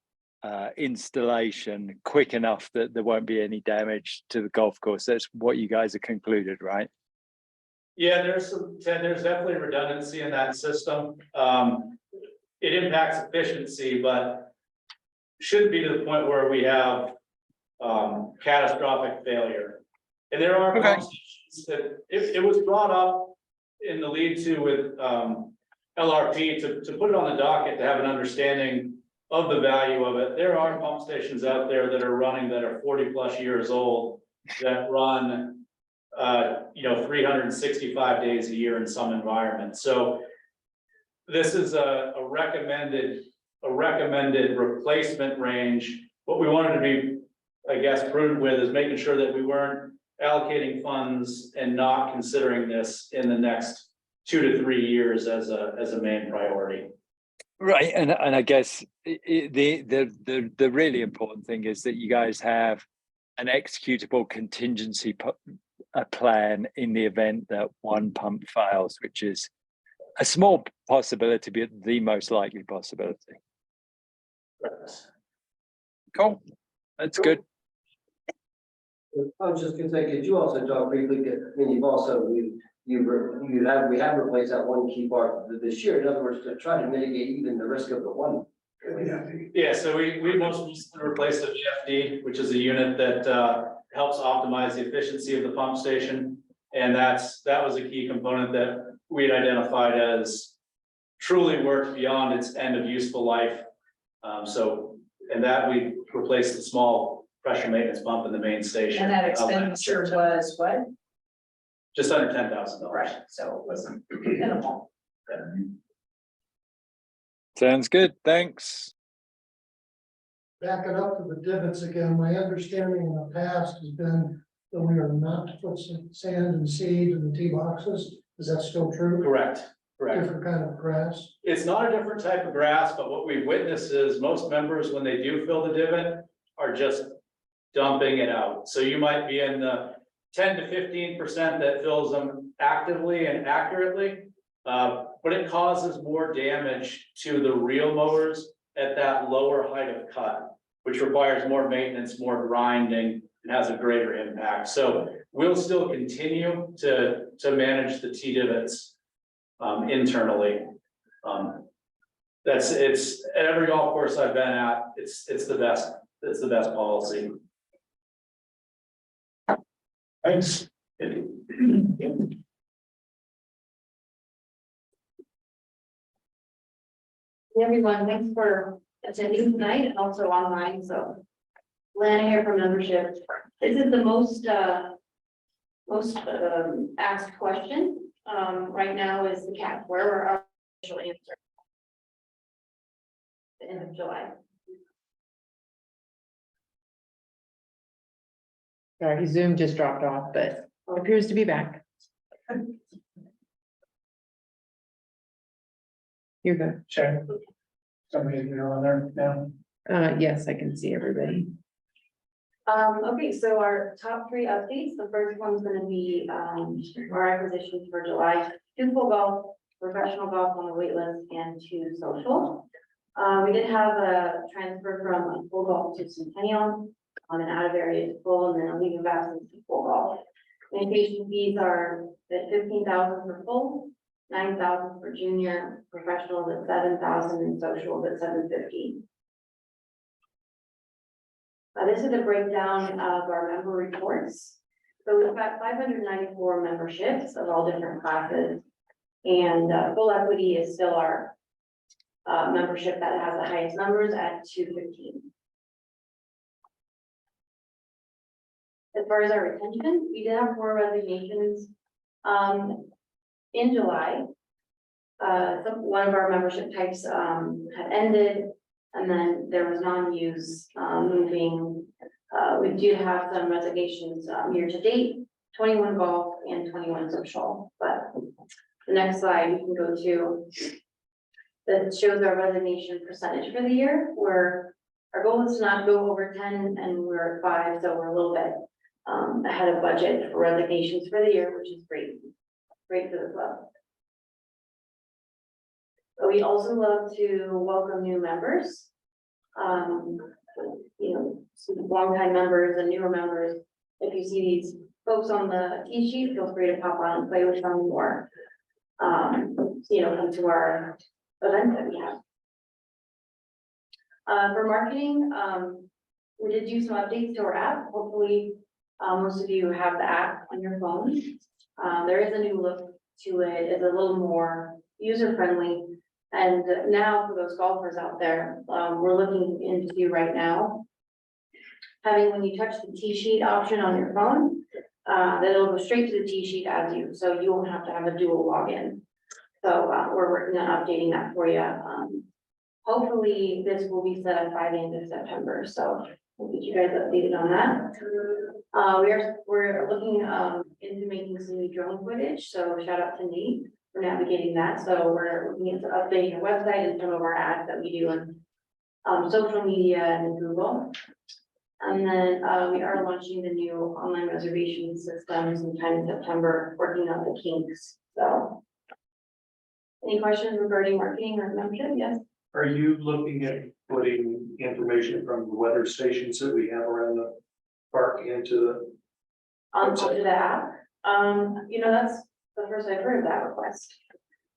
installation quick enough that there won't be any damage to the golf course. That's what you guys have concluded, right? Yeah, there's definitely redundancy in that system. It impacts efficiency, but shouldn't be to the point where we have catastrophic failure. And there are pump stations that it was brought up in the lead to with LRP to put it on the docket to have an understanding of the value of it. There are pump stations out there that are running that are 40+ years old that run 365 days a year in some environments. So this is a recommended a recommended replacement range. What we wanted to be, I guess, prudent with is making sure that we weren't allocating funds and not considering this in the next 2 to 3 years as a main priority. Right, and I guess the really important thing is that you guys have an executable contingency a plan in the event that one pump fails, which is a small possibility, but the most likely possibility. Cool, that's good. I was just gonna say, could you also talk briefly, I mean, we have replaced that one key part this year, in other words, to try to mitigate even the risk of the one. Yeah, so we most recently replaced a VFD, which is a unit that helps optimize the efficiency of the pump station. And that was a key component that we had identified as truly worked beyond its end of useful life. And that we replaced the small pressure maintenance pump in the main station. And that expenditure was what? Just under $10,000. Right, so it wasn't minimal. Sounds good, thanks. Backing up to the divots again, my understanding in the past has been that we are not to put sand and seed in the tee boxes. Is that still true? Correct. Different kind of grass? It's not a different type of grass, but what we've witnessed is most members, when they do fill the divot, are just dumping it out. So you might be in the 10 to 15% that fills them actively and accurately. But it causes more damage to the reel mowers at that lower height of cut, which requires more maintenance, more grinding, and has a greater impact. So we'll still continue to manage the T divots internally. It's at every golf course I've been at, it's the best policy. Thanks. Hey everyone, thanks for attending tonight and also online, so. Lana here from membership. This is the most asked question, right now is the cap, where were our official answer? The end of July. Sorry, Zoom just dropped off, but appears to be back. You're good. Check. Somebody's on there now. Yes, I can see everybody. Okay, so our top 3 updates, the first one's gonna be, our acquisitions for July, 2 full golf, professional golf on the wait list, and 2 social. We did have a transfer from full golf to Centennial, and out of area to full, and then a leave of absence to full golf. Initiation fees are at $15,000 for full, $9,000 for junior, professional at $7,000, and social at $750. This is a breakdown of our member reports. So we've got 594 memberships of all different classes. And full equity is still our membership that has the highest numbers at 215. As far as our retention, we did have 4 resignations in July. One of our membership types had ended. And then there was non-use moving. We do have some resignations year to date, 21 golf and 21 social. But the next slide you can go to, that shows our resignation percentage for the year, where our goal is to not go over 10 and we're at 5, so we're a little bit ahead of budget for resignations for the year, which is great for the club. But we also love to welcome new members. Some longtime members and newer members. If you see these folks on the tee sheet, feel free to pop on and play with them or, come to our events that we have. For marketing, we did do some updates to our app. Hopefully, most of you have the app on your phone. There is a new look to it. It's a little more user-friendly. And now for those golfers out there, we're looking into right now, having when you touch the tee sheet option on your phone, that it'll go straight to the tee sheet as you, so you won't have to have a dual login. So we're working on updating that for you hopefully this will be set up by the end of September, so we'll get you guys updated on that. We're looking, into making some new drone footage, so shout out to Nate for navigating that. So we're looking into updating the website and some of our ads that we do on, social media and Google. And then, we are launching the new online reservation system sometime in September, working on the kinks, so. Any questions regarding marketing or membership? Yes? Are you looking at putting information from the weather stations that we have around the park into Onto the app, that's the first I've heard of that request.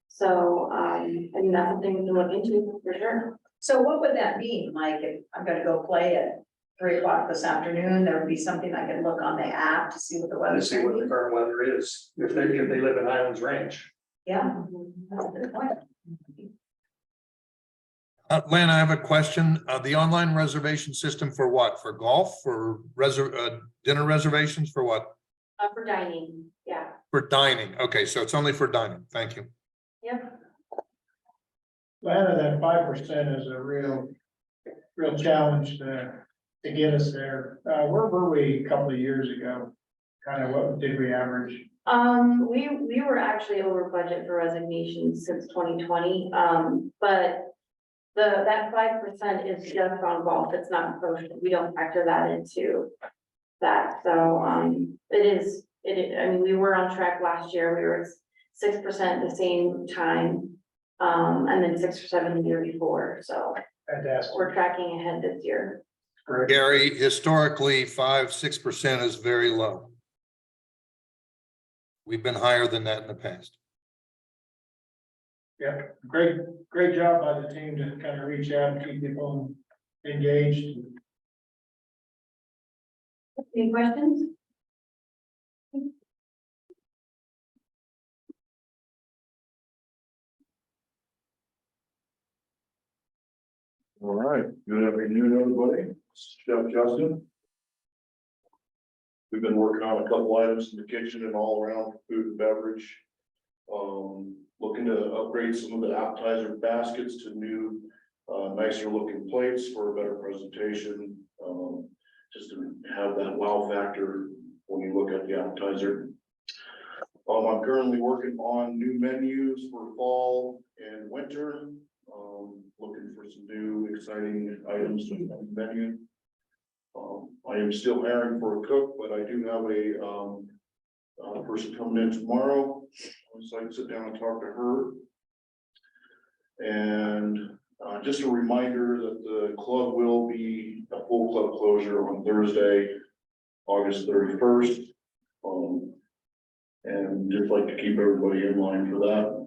So, that's something we can look into for sure. So what would that mean? Like, if I'm gonna go play at 3 o'clock this afternoon, there would be something I can look on the app to see what the to weather's see gonna what the be? current weather is, if they live in Highlands Ranch? Yeah, that's a good point. Lynn, I have a question. The online reservation system for what? For golf, for dinner reservations, for what? For dining, yeah, For dining. Okay, so it's only for dining. Thank you. yep. Atlanta, that 5% is a real challenge to get us there. Where were we a couple of years ago? Kind of what did we average? We were actually over budget for resignations since 2020, but that 5% is just on golf, it's not social, we don't factor that into that, so, we were on track last year, we were 6% the same time, and then 6 or 7 the year before, so Fantastic. we're tracking ahead this year. Great. Gary, historically, 5-6% is very low. We've been higher than that in the past. Yeah, great job by the team to kind of reach out and keep people engaged. Any questions? All right, good afternoon, everybody. Chef Justin. We've been working on a couple items in the kitchen and all around food and beverage. Looking to upgrade some of the appetizer baskets to new, nicer looking plates for a better presentation. Just to have that wow factor when you look at the appetizer. I'm currently working on new menus for fall and winter. Looking for some new exciting items to the menu. I am still hiring for a cook, but I do have a person coming in tomorrow. So I can sit down and talk to her. And just a reminder that the club will be a full club closure on Thursday, August 31st. And just like to keep everybody in line for that.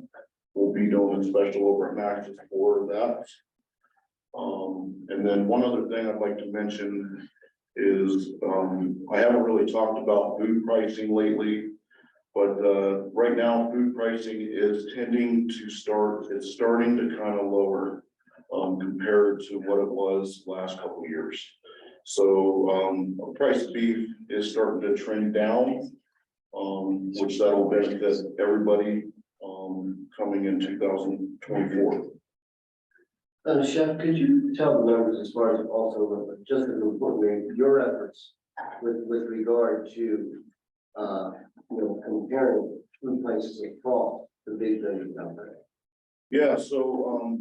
We'll be doing a special over at Max's for that. And then one other thing I'd like to mention is, I haven't really talked about food pricing lately, but right now food pricing is tending to it's starting to kind of lower compared to what it was last couple of years. So the price of beef is starting to trend down, which that'll benefit everybody coming in 2024. Chef, could you tell the members as far as also, just as importantly, your efforts with regard to, comparing food prices across the big vendors out there? Yeah, so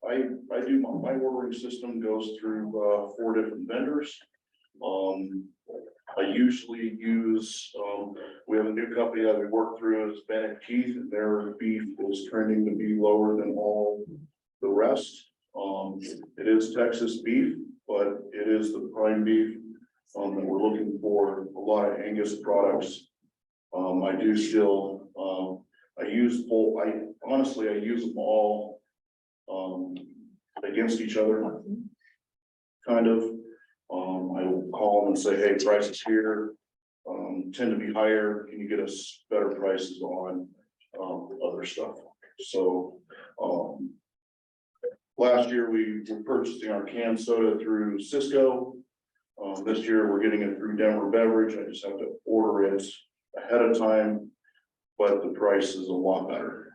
I do my ordering system goes through 4 different vendors. I usually use, we have a new company that we work through is Bennett Keith, and their beef is trending to be lower than all the rest. It is Texas beef, but it is the prime beef that we're looking for. A lot of Angus products. I do still, I use honestly, I use them all against each other. Kind of. I will call them and say, hey, prices here tend to be higher. Can you get us better prices on other stuff? So last year we were purchasing our canned soda through Cisco. This year we're getting it through Denver Beverage. I just have to order it ahead of time, but the price is a lot better.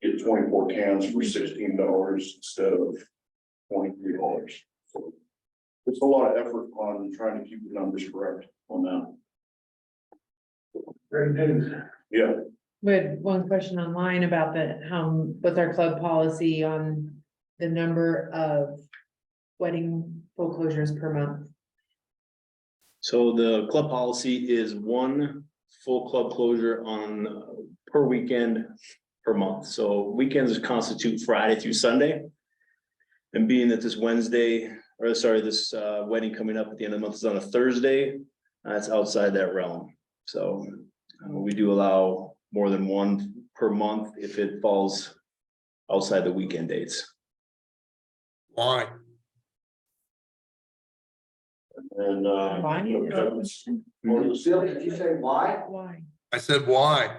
get 24 cans for $16 instead of $23. So it's a lot of effort on trying to keep the numbers correct on that. Great news. Yeah, We had one question online about what's our club policy on the number of wedding foreclosures per month? So the club policy is one full club closure on per weekend per month. So weekends constitute Friday through Sunday. And being that this wedding coming up at the end of the month is on a Thursday, that's outside that realm. So we do allow more than one per month if it falls outside the weekend dates. Why? and, Why? Bill, did you say why? Why? I said, why?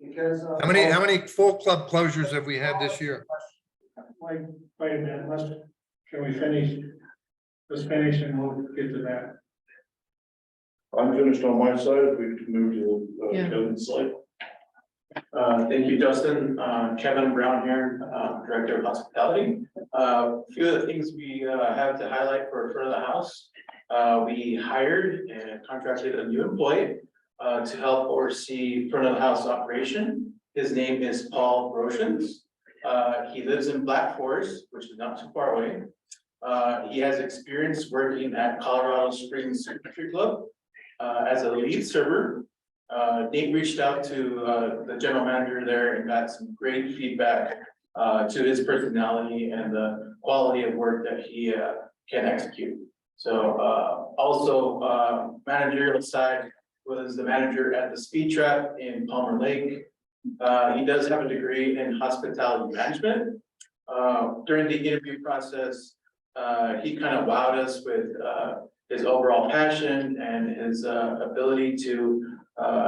Because. How many full club closures have we had this year? Wait a minute, can we finish? Let's finish and we'll get to that. I'm finished on my side, we can move to Yeah. Kevin's side. Thank you, Justin. Kevin Brown here, Director of Hospitality. A few of the things we have to highlight for front of the house. We hired and contracted a new employee to help oversee front of the house operation. His name is Paul Roshens. He lives in Black Forest, which is not too far away. He has experience working at Colorado Springs Country Club as a lead server. Nate reached out to the general manager there and got some great feedback to his personality and the quality of work that he can execute. So also managerial side was the manager at the Speed Trap in Palmer Lake. He does have a degree in hospitality management. During the interview process, he kind of wowed us with his overall passion and his ability to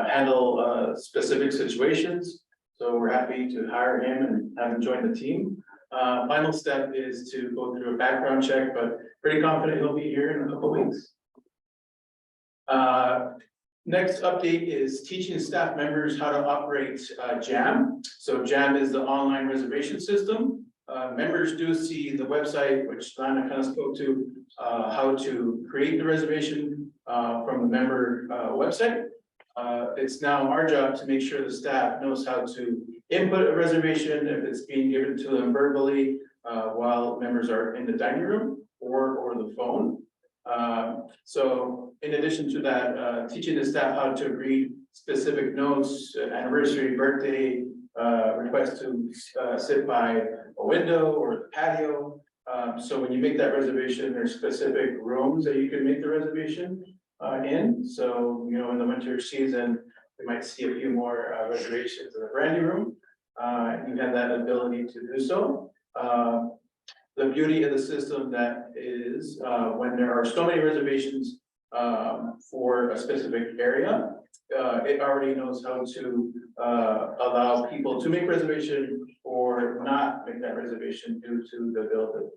handle specific situations. So we're happy to hire him and have him join the team. Final step is to go through a background check, but pretty confident he'll be here in a couple weeks. Next update is teaching staff members how to operate Jam. So Jam is the online reservation system. Members do see the website, which Lana kind of spoke to, how to create the reservation from the member website. It's now our job to make sure the staff knows how to input a reservation if it's being given to them verbally while members are in the dining room or the phone. So in addition to that, teaching the staff how to read specific notes, anniversary, birthday, request to sit by a window or the patio. So when you make that reservation, there's specific rooms that you can make the reservation in. So, you know, in the winter season, we might see a few more reservations in the brandy room. You have that ability to do so. The beauty of the system that is when there are so many reservations for a specific area, it already knows how to allow people to make reservation or not make that reservation due to the availability.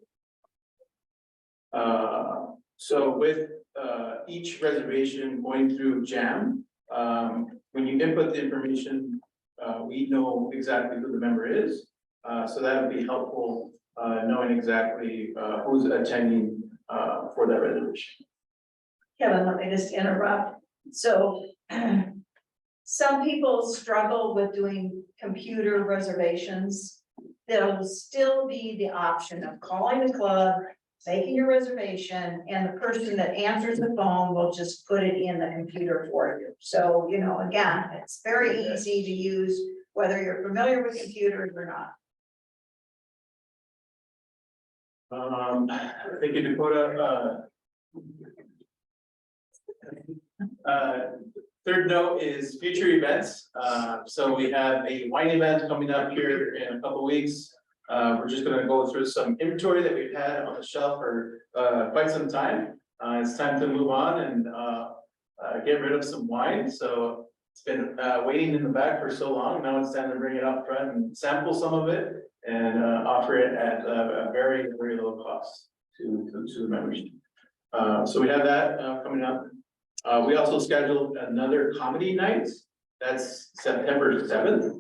So with each reservation going through Jam, when you input the information, we know exactly who the member is. So that would be helpful, knowing exactly who's attending for that reservation. Kevin, let me just interrupt. So some people struggle with doing computer reservations. There'll still be the option of calling the club, making your reservation, and the person that answers the phone will just put it in the computer for you. So, you know, again, it's very easy to use, whether you're familiar with computers or not. Thank you, Dakota. Third note is future events. So we have a wine event coming up here in a couple weeks. We're just gonna go through some inventory that we've had on the shelf for quite some time. It's time to move on and get rid of some wine. So it's been waiting in the back for so long. Now it's time to bring it up front and sample some of it and offer it at a very, very low cost to the members. So we have that coming up. We also scheduled another comedy night. That's September 7th.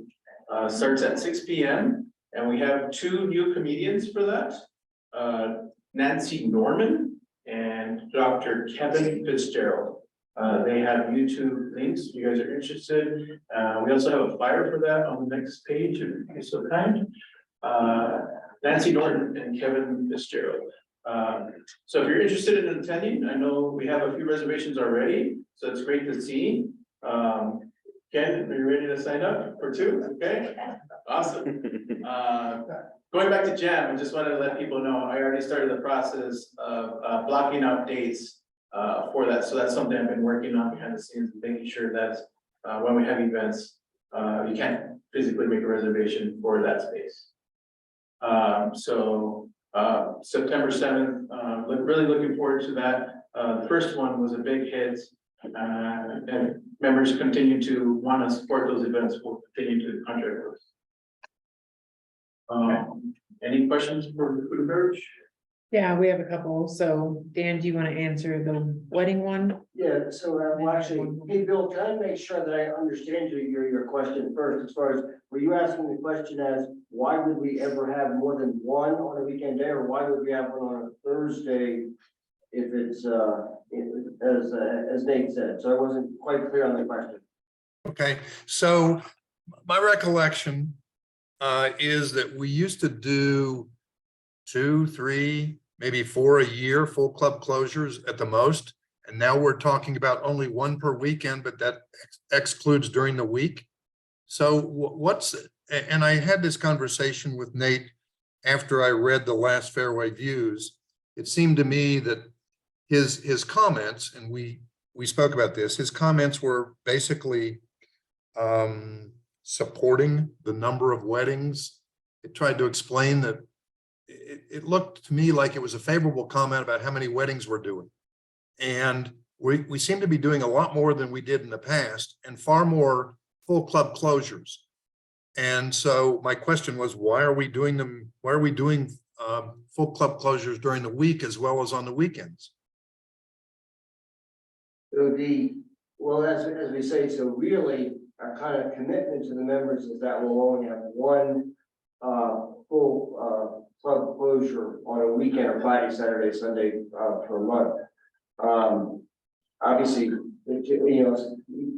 Starts at 6 p.m. And we have two new comedians for that. Nancy Norman and Dr. Kevin Fitzgerald. They have YouTube links, if you guys are interested. We also have a flyer for that on the next page, if you're so kind. Nancy Norton and Kevin Fitzgerald. So if you're interested in attending, I know we have a few reservations already, so it's great to see. Ken, are you ready to sign up for two? Okay, awesome. Going back to Jam, I just wanted to let people know, I already started the process of blocking out dates for that. So that's something I've been working on behind the scenes, making sure that when we have events, you can't physically make a reservation for that space. September 7th, really looking forward to that. The first one was a big hit. And members continue to want to support those events. We'll continue to contract those. Any questions for food and beverage? Yeah, we have a couple. So Dan, do you want to answer the wedding one? Yeah, so well, actually, hey, Bill, can I make sure that I understand your question first, as far as, were you asking the question as, why would we ever have more than one on a weekend day, or why would we have one on a Thursday? If it's, as Nate said, so I wasn't quite clear on the question. Okay, so my recollection is that we used to do 2, 3, maybe 4 a year, full club closures at the most. And now we're talking about only 1 per weekend, but that excludes during the week. So and I had this conversation with Nate after I read the last Fairway Views. It seemed to me that his comments, and we spoke about this, his comments were basically supporting the number of weddings. It tried to explain that it looked to me like it was a favorable comment about how many weddings we're doing. And we seem to be doing a lot more than we did in the past, and far more full club closures. And so my question was, why are we doing them? Why are we doing full club closures during the week as well as on the weekends? So well, as we say, so really our kind of commitment to the members is that we'll only have one full club closure on a weekend, or Friday, Saturday, Sunday per month. Obviously, you know,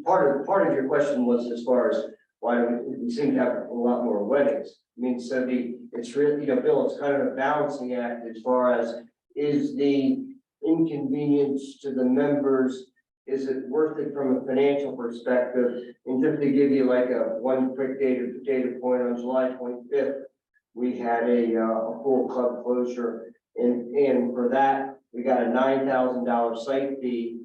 part of your question was as far as why do we seem to have a lot more weddings. I mean, so it's really, you know, Bill, it's kind of a balancing act as far as, is the inconvenience to the members, is it worth it from a financial perspective? And just to give you like one quick data point, on July 25th, we had a full club closure, and for that we got a $9,000 site fee,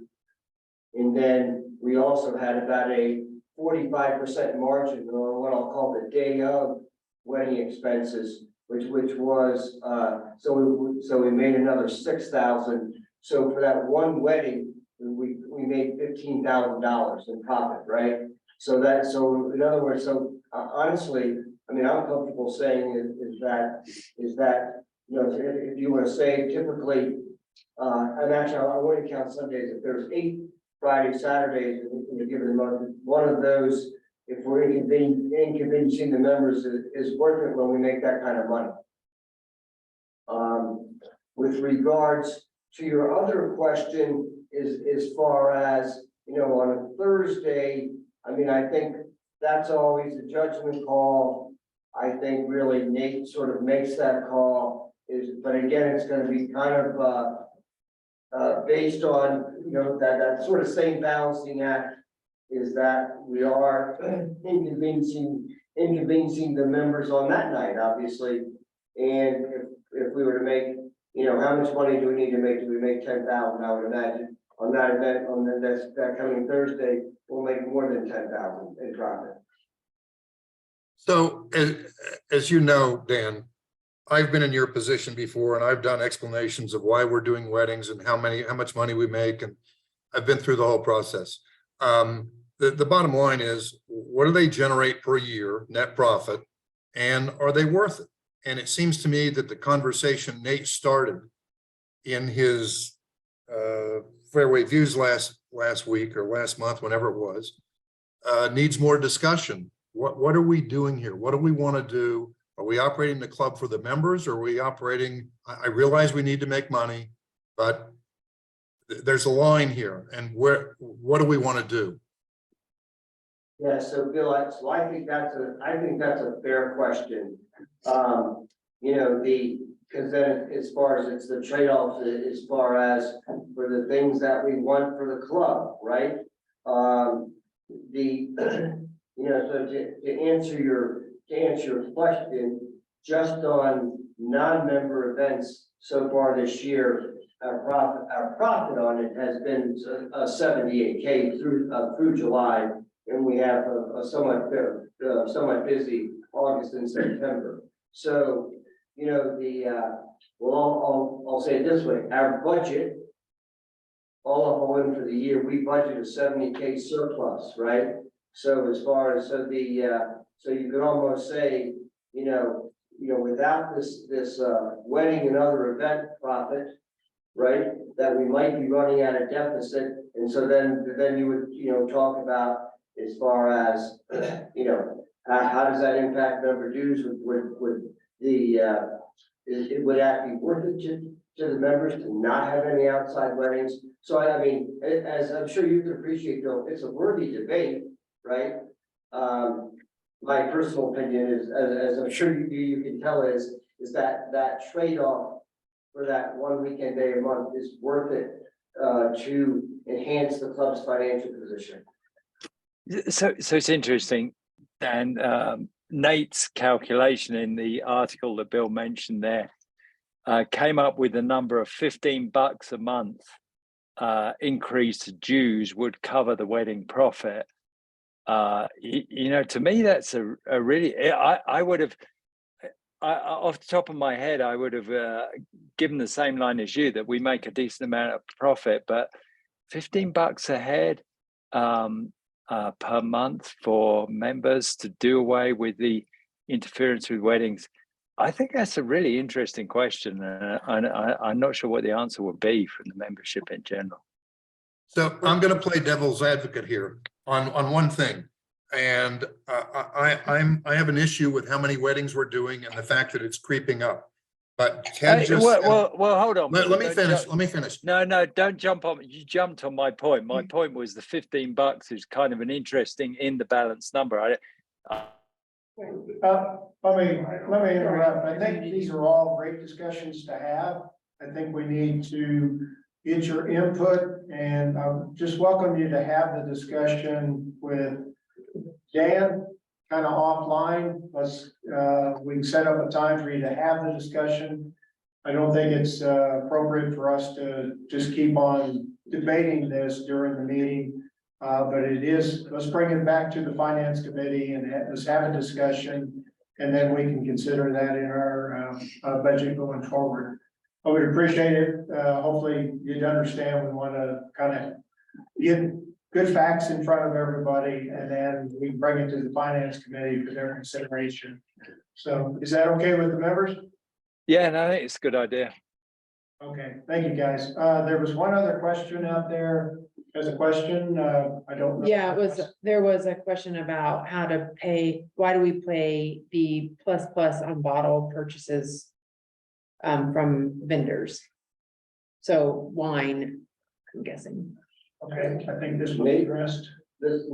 and then we also had about a 45% margin on what I'll call the day of wedding expenses, which was so we made another $6,000. So for that one wedding, we made $15,000 in profit, right? So in other words, honestly, I mean, I'm comfortable saying is that you know, if you want to say typically, and actually I wouldn't count Sundays. If there's 8 Friday, Saturdays in a given month, one of those, if we're inconveniencing the members, is worth it when we make that kind of money. With regards to your other question, is as far as, you know, on a Thursday, I mean, I think that's always a judgment call. I think really Nate sort of makes that call, but again, it's going to be kind of based on, you know, that sort of same balancing act, is that we are inconveniencing the members on that night, obviously. And if we were to make, you know, how much money do we need to make? Do we make 10,000? I would imagine on that event, on that coming Thursday, we'll make more than 10,000 in profit. So as you know, Dan, I've been in your position before, and I've done explanations of why we're doing weddings and how much money we make, and I've been through the whole process. The bottom line is, what do they generate per year, net profit, and are they worth it? And it seems to me that the conversation Nate started in his Fairway Views last week or last month, whenever it was, needs more discussion. What are we doing here? What do we want to do? Are we operating the club for the members, or are we operating, I realize we need to make money, but there's a line here, and what do we want to do? Yeah, so Bill, I think that's a fair question. You know, because then as far as it's the trade-offs, as far as for the things that we want for the club, right? You know, so to answer your question, just on non-member events so far this year, our profit on it has been 78K through July, and we have a somewhat busy August and September. So, you know, I'll say it this way, our budget, all in for the year, we budgeted a 70K surplus, right? So as far as, so you could almost say, you know, without this wedding and other event profit, right, that we might be running at a deficit. And so then you would, you know, talk about as far as, you know, how does that impact member dues? Would that be worth it to the members to not have any outside weddings? So I mean, as I'm sure you can appreciate, though, it's a worthy debate, right? My personal opinion is, as I'm sure you can tell, is that trade-off for that one weekend day a month is worth it to enhance the club's financial position. So it's interesting, Dan. Nate's calculation in the article that Bill mentioned there came up with a number of $15 a month increased dues would cover the wedding profit. You know, to me, that's a really, I would have, off the top of my head, I would have given the same line as you, that we make a decent amount of profit, but $15 a head per month for members to do away with the interference with weddings. I think that's a really interesting question. I'm not sure what the answer would be from the membership in general. So I'm going to play devil's advocate here on one thing. And I have an issue with how many weddings we're doing and the fact that it's creeping up. But Ken just well, hold on. let me finish. No, don't jump on. You jumped on my point. My point was the $15 is kind of an interesting in the balance number. Let me interrupt. I think these are all great discussions to have. I think we need to get your input, and I just welcome you to have the discussion with Dan, kind of offline. We can set up a time for you to have the discussion. I don't think it's appropriate for us to just keep on debating this during the meeting. But it is, let's bring it back to the finance committee and let's have a discussion, and then we can consider that in our budget going forward. I would appreciate it. Hopefully you'd understand we want to kind of get good facts in front of everybody, and then we can bring it to the finance committee for their consideration. So is that okay with the members? Yeah, no, I think it's a good idea. Okay, thank you, guys. There was one other question out there. There's a question, I don't know. Yeah, there was a question about how to pay, why do we pay the plus on bottle purchases from vendors? So wine, I'm guessing. Okay, I think this will be addressed. This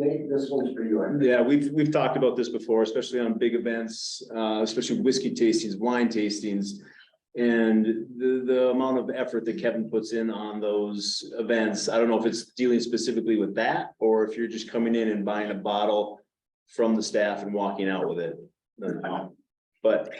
one's for you. Andrew. Yeah, we've talked about this before, especially on big events, especially whiskey tastings, wine tastings. And the amount of effort that Kevin puts in on those events, I don't know if it's dealing specifically with that, or if you're just coming in and buying a bottle from the staff and walking out with it. But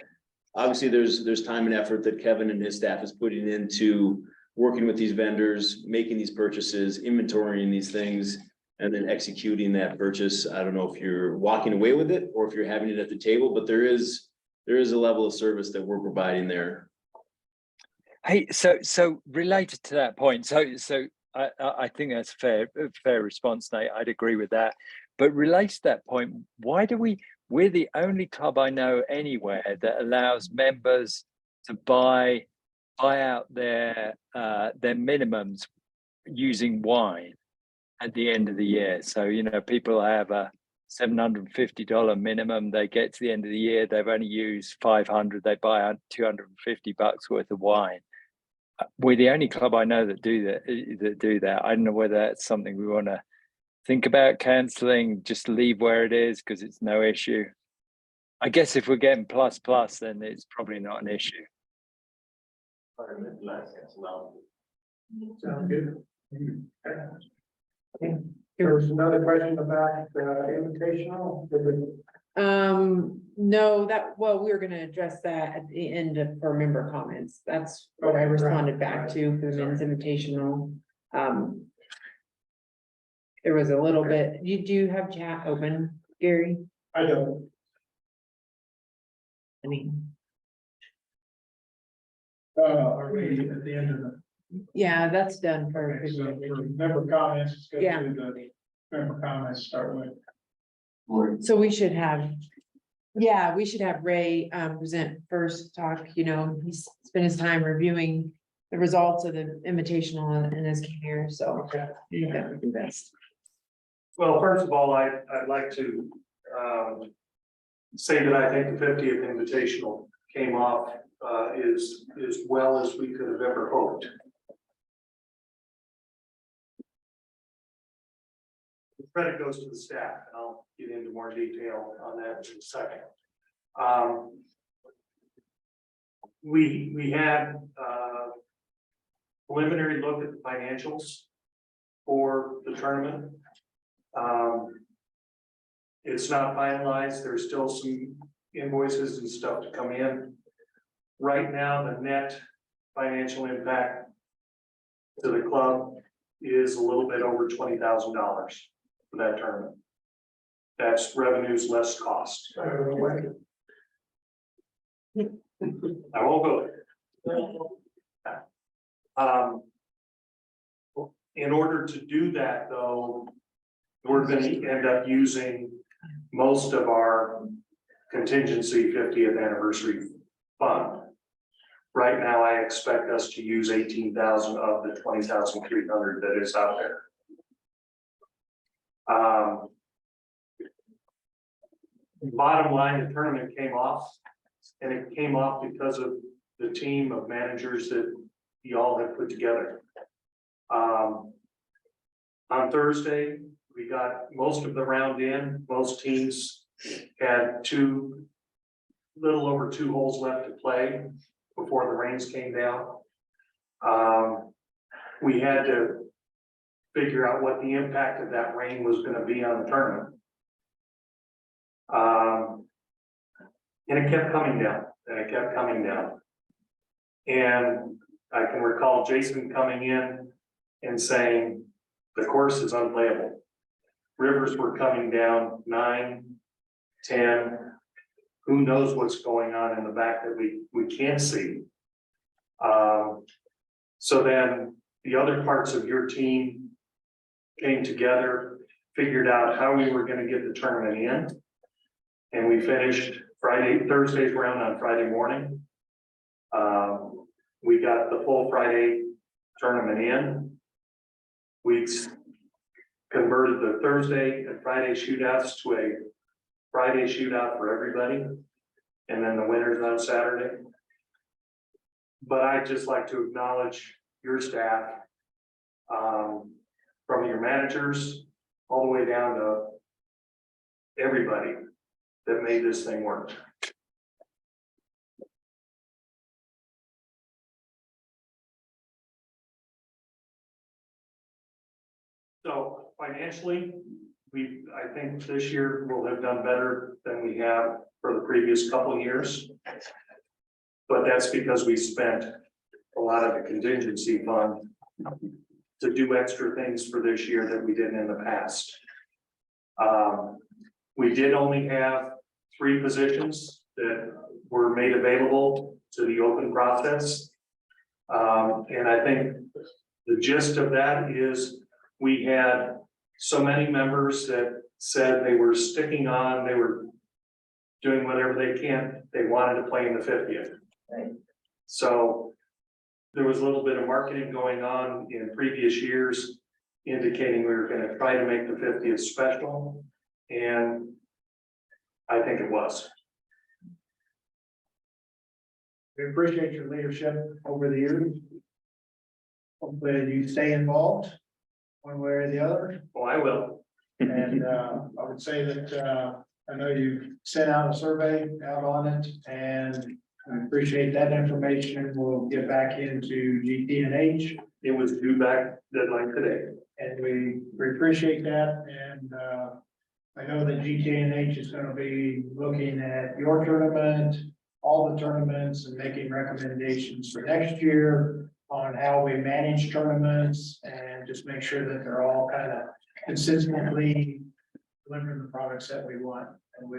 obviously there's time and effort that Kevin and his staff is putting into working with these vendors, making these purchases, inventorying these things, and then executing that purchase. I don't know if you're walking away with it or if you're having it at the table, but there is a level of service that we're providing there. Hey, so related to that point, so I think that's a fair response, Nate. I'd agree with that. But related to that point, why do we're the only club I know anywhere that allows members to buy out their minimums using wine at the end of the year. So, you know, people have a $750 minimum. They get to the end of the year, they've only used 500. They buy out $250 worth of wine. We're the only club I know that do that. I don't know whether that's something we want to think about cancelling, just leave where it is because it's no issue. I guess if we're getting plus, then it's probably not an issue. Sounds good. There was another question about invitational. No, we were gonna address that at the end for member comments. That's what I Okay, right, responded back to for the men's invitational. There was a little bit, do you have chat open, Gary? I don't. I mean, Are we at the end of the? yeah, that's done for. Okay, so for member comments, let's go Yeah. to the member comments, start with. So we should have, we should have Ray present first, talk, he's spent his time reviewing the results of the invitational in his care, so. Okay. That would be best. Well, first of all, I'd like to say that I think the 50th Invitational came off as well as we could have ever hoped. The credit goes to the staff, and I'll get into more detail on that in a second. We had preliminary look at the financials for the tournament. It's not finalized. There's still some invoices and stuff to come in. Right now, the net financial impact to the club is a little bit over $20,000 for that tournament. That's revenues less cost. I won't go there. In order to do that, though, we're going to end up using most of our contingency 50th anniversary fund. Right now, I expect us to use 18,000 of the 20,300 that is out there. Bottom line, the tournament came off, and it came off because of the team of managers that y'all have put together. On Thursday, we got most of the round in. Most teams had little over two holes left to play before the rains came down. We had to figure out what the impact of that rain was going to be on the tournament. And it kept coming down, and it kept coming down. And I can recall Jason coming in and saying, the course is unplayable. Rivers were coming down 9, 10. Who knows what's going on in the back that we can't see. So then the other parts of your team came together, figured out how we were going to get the tournament in. And we finished Thursday's round on Friday morning. We got the full Friday tournament in. We converted the Thursday and Friday shootouts to a Friday shootout for everybody, and then the winners on Saturday. But I'd just like to acknowledge your staff, from your managers all the way down to everybody that made this thing work. So financially, I think this year we'll have done better than we have for the previous couple of years. But that's because we spent a lot of the contingency fund to do extra things for this year that we didn't in the past. We did only have 3 positions that were made available to the open process. And I think the gist of that is we had so many members that said they were sticking on, they were doing whatever they wanted to play in the 50th. Right. So there was a little bit of marketing going on in previous years indicating we were going to try to make the 50th special. And I think it was. We appreciate your leadership over the years. Hopefully you stay involved one way or the other. Oh, I will. And I would say that I know you sent out a survey out on it, and I appreciate that information. We'll get back into GT&H. It was due back deadline today. And we appreciate that, and I know that GT&H is gonna be looking at your tournament, all the tournaments, and making recommendations for next year on how we manage tournaments and just make sure that they're all kind of consistently delivering the products that we want. And we,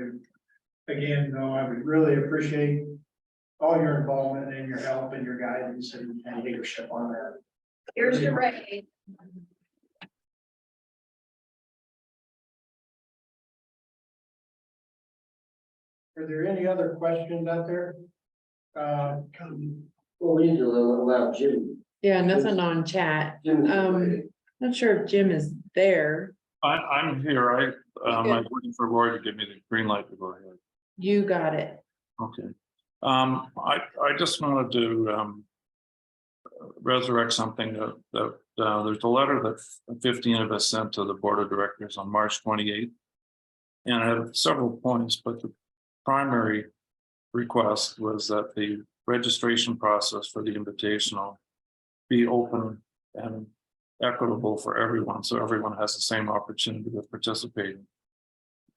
again, though, I would really appreciate all your involvement and your help and your guidance and leadership on that. Here's your rating. Are there any other questions out there? Well, we need to allow Jim. Yeah, nothing on chat. Not sure if Jim is there. I'm here. I'm waiting for Roy to give me the green light to go ahead. You got it. Okay. I just wanted to resurrect something that there's a letter that 15 of us sent to the board of directors on March 28th. And I have several points, but the primary request was that the registration process for the invitational be open and equitable for everyone, so everyone has the same opportunity of participating.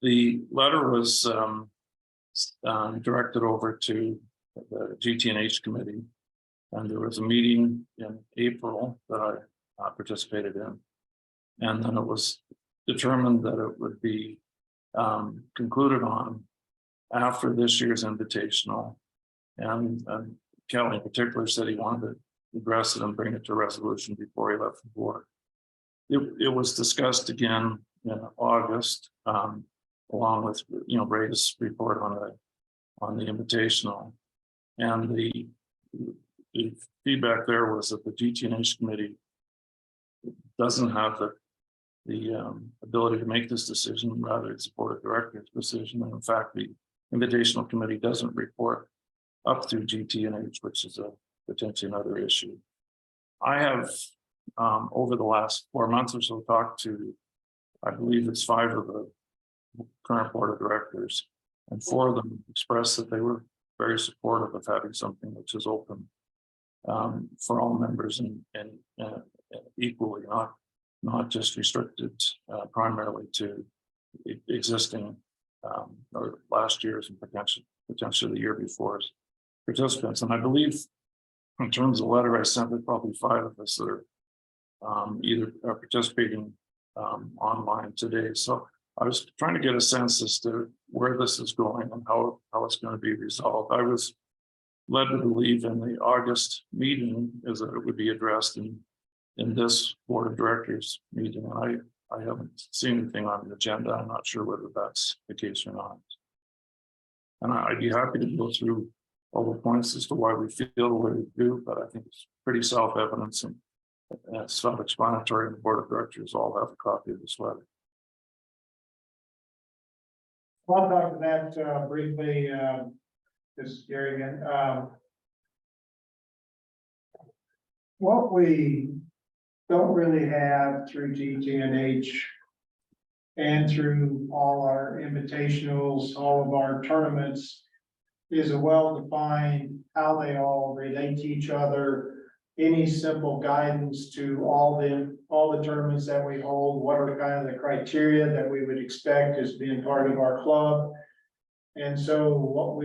The letter was directed over to the GT&H committee, and there was a meeting in April that I participated in, and then it was determined that it would be concluded on after this year's invitational, and Kelly in particular said he wanted to address it and bring it to resolution before he left the board. It was discussed again in August, along with Ray's report on the invitational, and the feedback there was that the GT&H committee doesn't have the ability to make this decision. Rather, it's a board of directors decision, and in fact, the invitational committee doesn't report up through GT&H, which is potentially another issue. I have, over the last 4 months or so, talked to, I believe it's 5 of the current board of directors, and 4 of them expressed that they were very supportive of having something which is open for all members and equally, not just restricted primarily to existing or last year's and potentially the year before's participants. And I believe in terms of the letter I sent, there's probably 5 of us that are either are participating online today. So I was trying to get a sense as to where this is going and how it's going to be resolved. I was led to believe in the August meeting is that it would be addressed in this board of directors meeting. And I haven't seen anything on the agenda. I'm not sure whether that's the case or not. And I'd be happy to go through all the points as to why we feel the way we do, but I think it's pretty self-evident and self-explanatory, and the board of directors all have a copy of this letter. I'll talk to that briefly. This is Gary again. What we don't really have through GT&H and through all our invitationals, all of our tournaments, is a well-defined how they all relate to each other. Any simple guidance to all the tournaments that we hold, what are kind of the criteria that we would expect as being part of our club. And so what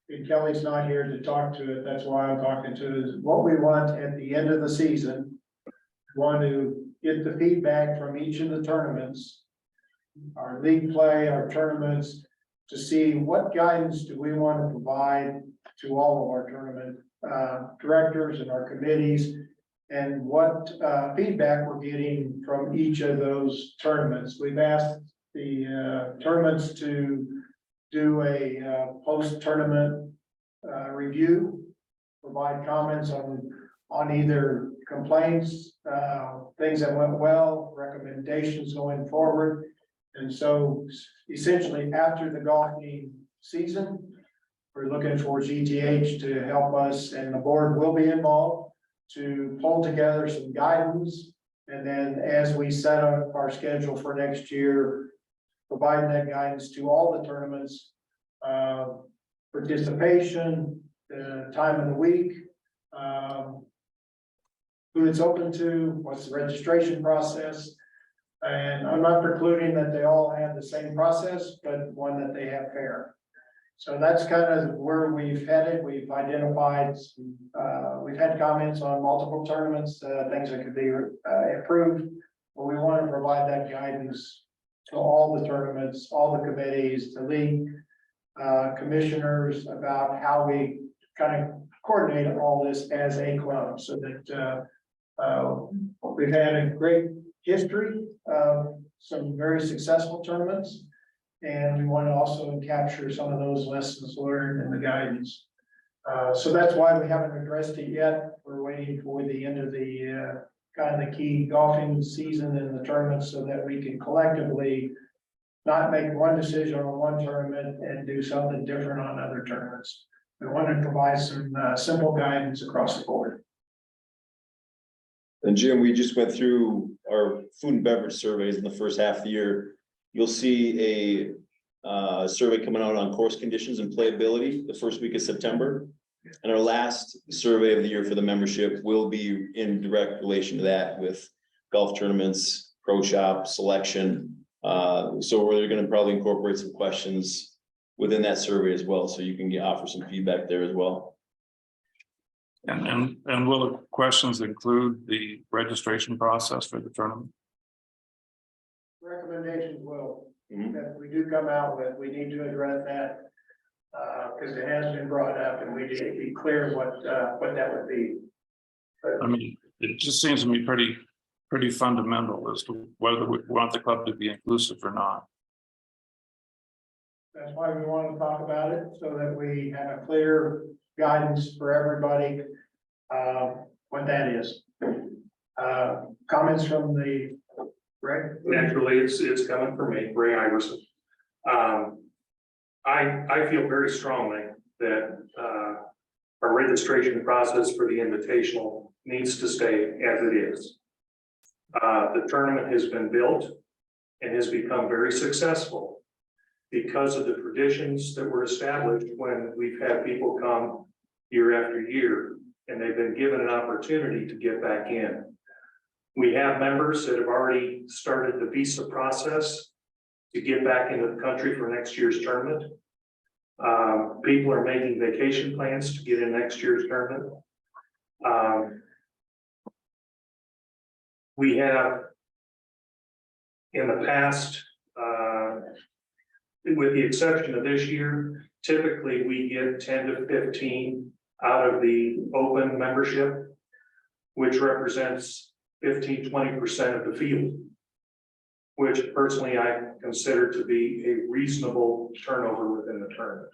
and Kelly's not here to talk to it, that's why I'm talking to, is what we want at the end of the season. We want to get the feedback from each of the tournaments, our league play, our tournaments, to see what guidance do we want to provide to all of our tournament directors and our committees, and what feedback we're getting from each of those tournaments. We've asked the tournaments to do a post-tournament review, provide comments on either complaints, things that went well, recommendations going forward, And so essentially after the golfing season, we're looking for GTH to help us, and the board will be involved to pull together some guidance. And then as we set up our schedule for next year, providing that guidance to all the tournaments, participation, time of the week, who it's open to, what's the registration process. And I'm not precluding that they all have the same process, but one that they have fair. So that's kind of where we've headed. We've identified, we've had comments on multiple tournaments, things that could be improved. But we want to provide that guidance to all the tournaments, all the committees, the league commissioners about how we kind of coordinate all this as a club, so that we've had a great history of some very successful tournaments. And we want to also capture some of those lessons learned in the guidance. So that's why we haven't addressed it yet. We're waiting for the end of the kind of the key golfing season and the tournaments, so that we can collectively not make one decision on one tournament and do something different on other tournaments. We want to provide some simple guidance across the board. And Jim, we just went through our food and beverage surveys in the first half of the year. You'll see a survey coming out on course conditions and playability the first week of September. And our last survey of the year for the membership will be in direct relation to that, with golf tournaments, pro shop, selection. So we're going to probably incorporate some questions within that survey as well, so you can offer some feedback there as well. And will the questions include the registration process for the tournament? Recommendations will, that we do come out with, we need to address that. Because it has been brought up, and we need to be clear what that would be. But, I mean, it just seems to me pretty fundamental as to whether we want the club to be inclusive or not. that's why we want to talk about it, so that we have a clear guidance for everybody, what that is. Comments from the, Ray? Naturally, it's coming from me, Ray Iverson. I feel very strongly that our registration process for the invitational needs to stay as it is. The tournament has been built and has become very successful because of the traditions that were established when we've had people come year after year, and they've been given an opportunity to get back in. We have members that have already started the visa process to get back into the country for next year's tournament. People are making vacation plans to get in next year's tournament. We have in the past, with the exception of this year, typically we get 10 to 15 out of the open membership, which represents 15–20% of the field, which personally I consider to be a reasonable turnover within the tournament.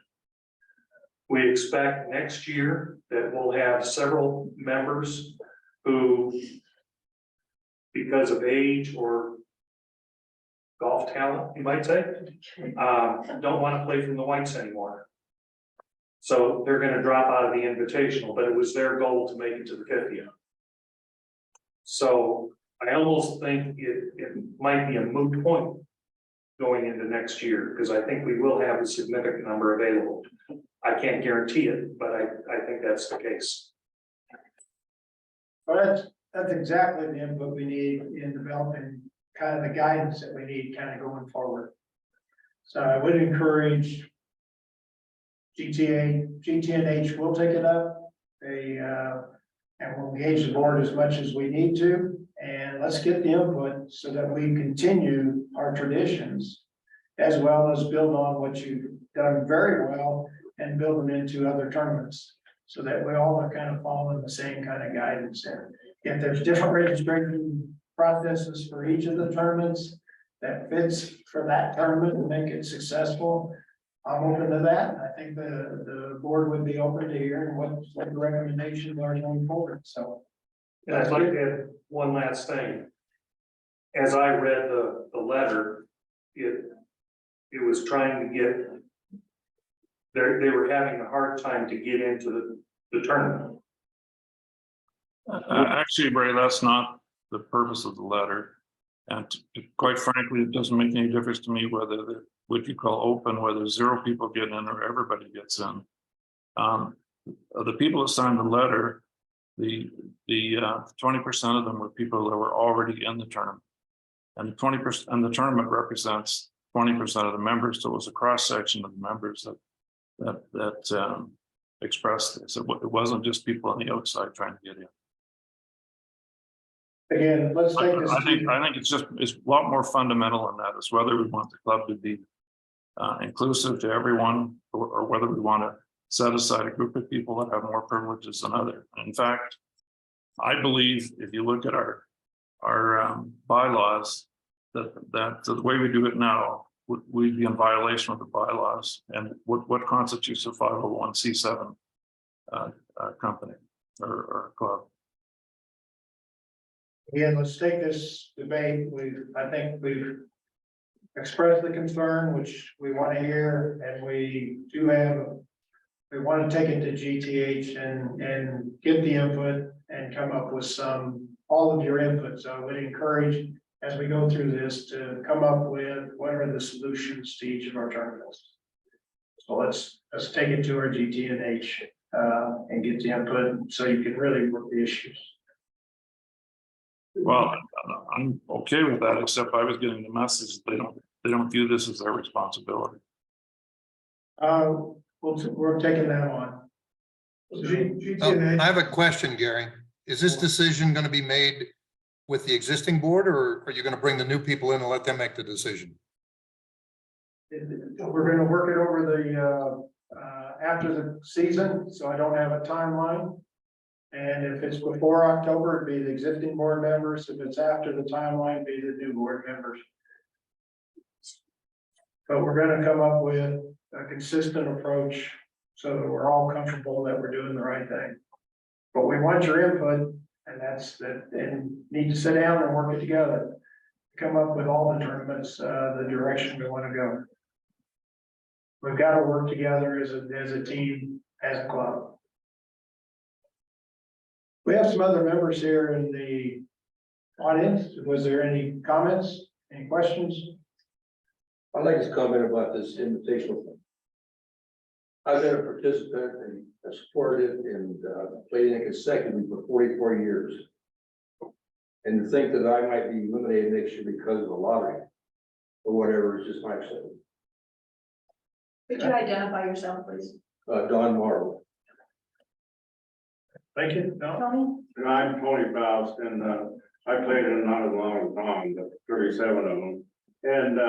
We expect next year that we'll have several members who, because of age or golf talent, you might say, don't want to play from the whites anymore. So they're going to drop out of the invitational, but it was their goal to make it to the 50th. So I almost think it might be a moot point going into next year, because I think we will have a significant number available. I can't guarantee it, but I think that's the case. But that's exactly the input we need in developing kind of the guidance that we need kind of going forward. So I would encourage GTNH will take it up. And we'll engage the board as much as we need to, and let's get the input so that we continue our traditions, as well as build on what you've done very well and build them into other tournaments, so that we all are kind of following the same kind of guidance. And if there's different registration processes for each of the tournaments that fits for that tournament and make it successful, I'm open to that. I think the board would be open to hearing what the recommendations are going forward, so. And I'd like to add one last thing. As I read the letter, it was trying to get. They were having a hard time to get into the tournament. Actually, Ray, that's not the purpose of the letter. And quite frankly, it doesn't make any difference to me whether what you call open, whether 0 people get in or everybody gets in. The people that signed the letter, the 20% of them were people that were already in the tournament. And the 20%, and the tournament represents 20% of the members. So it was a cross section of the members that expressed this. It wasn't just people on the outside trying to get in. Again, let's take this. I think it's a lot more fundamental than that. It's whether we want the club to be inclusive to everyone, or whether we want to set aside a group of people that have more privileges than others. In fact, I believe if you look at our bylaws, that the way we do it now would be in violation of the bylaws and what constitutes a 501c7 company or club. Again, let's take this debate. I think we've expressed the concern, which we want to hear, and we want to take it to GTH and get the input and come up with all of your input. So I would encourage, as we go through this, to come up with what are the solutions to each of our terminals. So let's take it to our GTH and get the input so you can really work the issues. Well, I'm okay with that, except I was getting the message they don't view this as their responsibility. We're taking that on. I have a question, Gary. Is this decision going to be made with the existing board, or are you going to bring the new people in and let them make the decision? We're going to work it over after the season, so I don't have a timeline. And if it's before October, it'd be the existing board members. If it's after the timeline, it'd be the new board members. But we're going to come up with a consistent approach so that we're all comfortable that we're doing the right thing. But we want your input, and need to sit down and work it together. Come up with all the tournaments, the direction we want to go. We've got to work together as a team, as a club. We have some other members here in the audience. Was there any comments, any questions? I'd like to comment about this invitational thing. I've been a participant and supported and played in it consecutively for 44 years. And to think that I might be eliminated next year because of the lottery or whatever is just my opinion. Could you identify yourself, please? Don Marlowe. Thank you. No? I'm Tony Faust, and I played in not as long as Tom, but 37 of them. And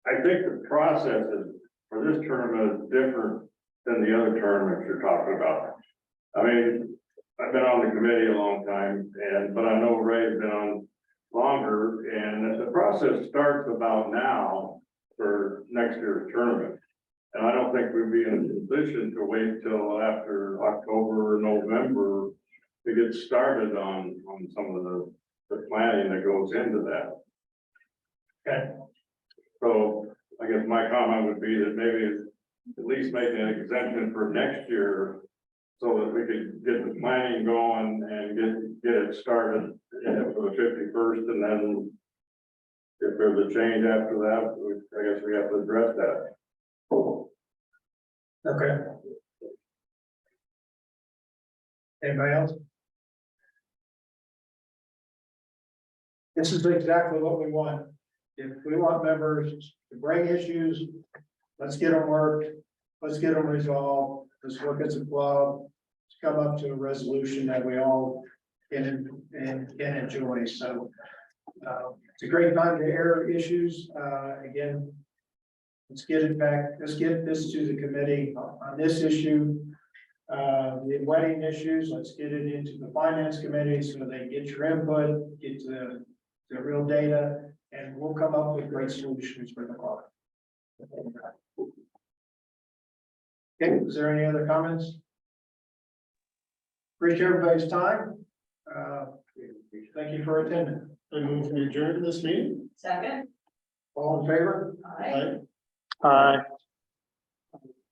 I think the process for this tournament is different than the other tournaments you're talking about. I mean, I've been on the committee a long time, but I know Ray's been on longer, and the process starts about now for next year's tournament. And I don't think we'd be in a position to wait till after October or November to get started on some of the planning that goes into that. Okay. So I guess my comment would be that maybe at least make an exemption for next year so that we could get the planning going and get it started for the 51st, and then if there's a change after that, I guess we have to address that. Okay. Anybody else? This is exactly what we want. If we want members to bring issues, let's get them worked, let's get them resolved, let's work as a club, let's come up to a resolution that we all can enjoy. So it's a great time to air issues. Again, let's get it back. Let's get this to the committee on this issue. The wedding issues, let's get it into the finance committee so they get your input, get the real data, and we'll come up with great solutions for the club. Okay, is there any other comments? Appreciate everybody's time. Thank you for attending. I move we adjourn this meeting. Second? All in favor? Aye. Aye.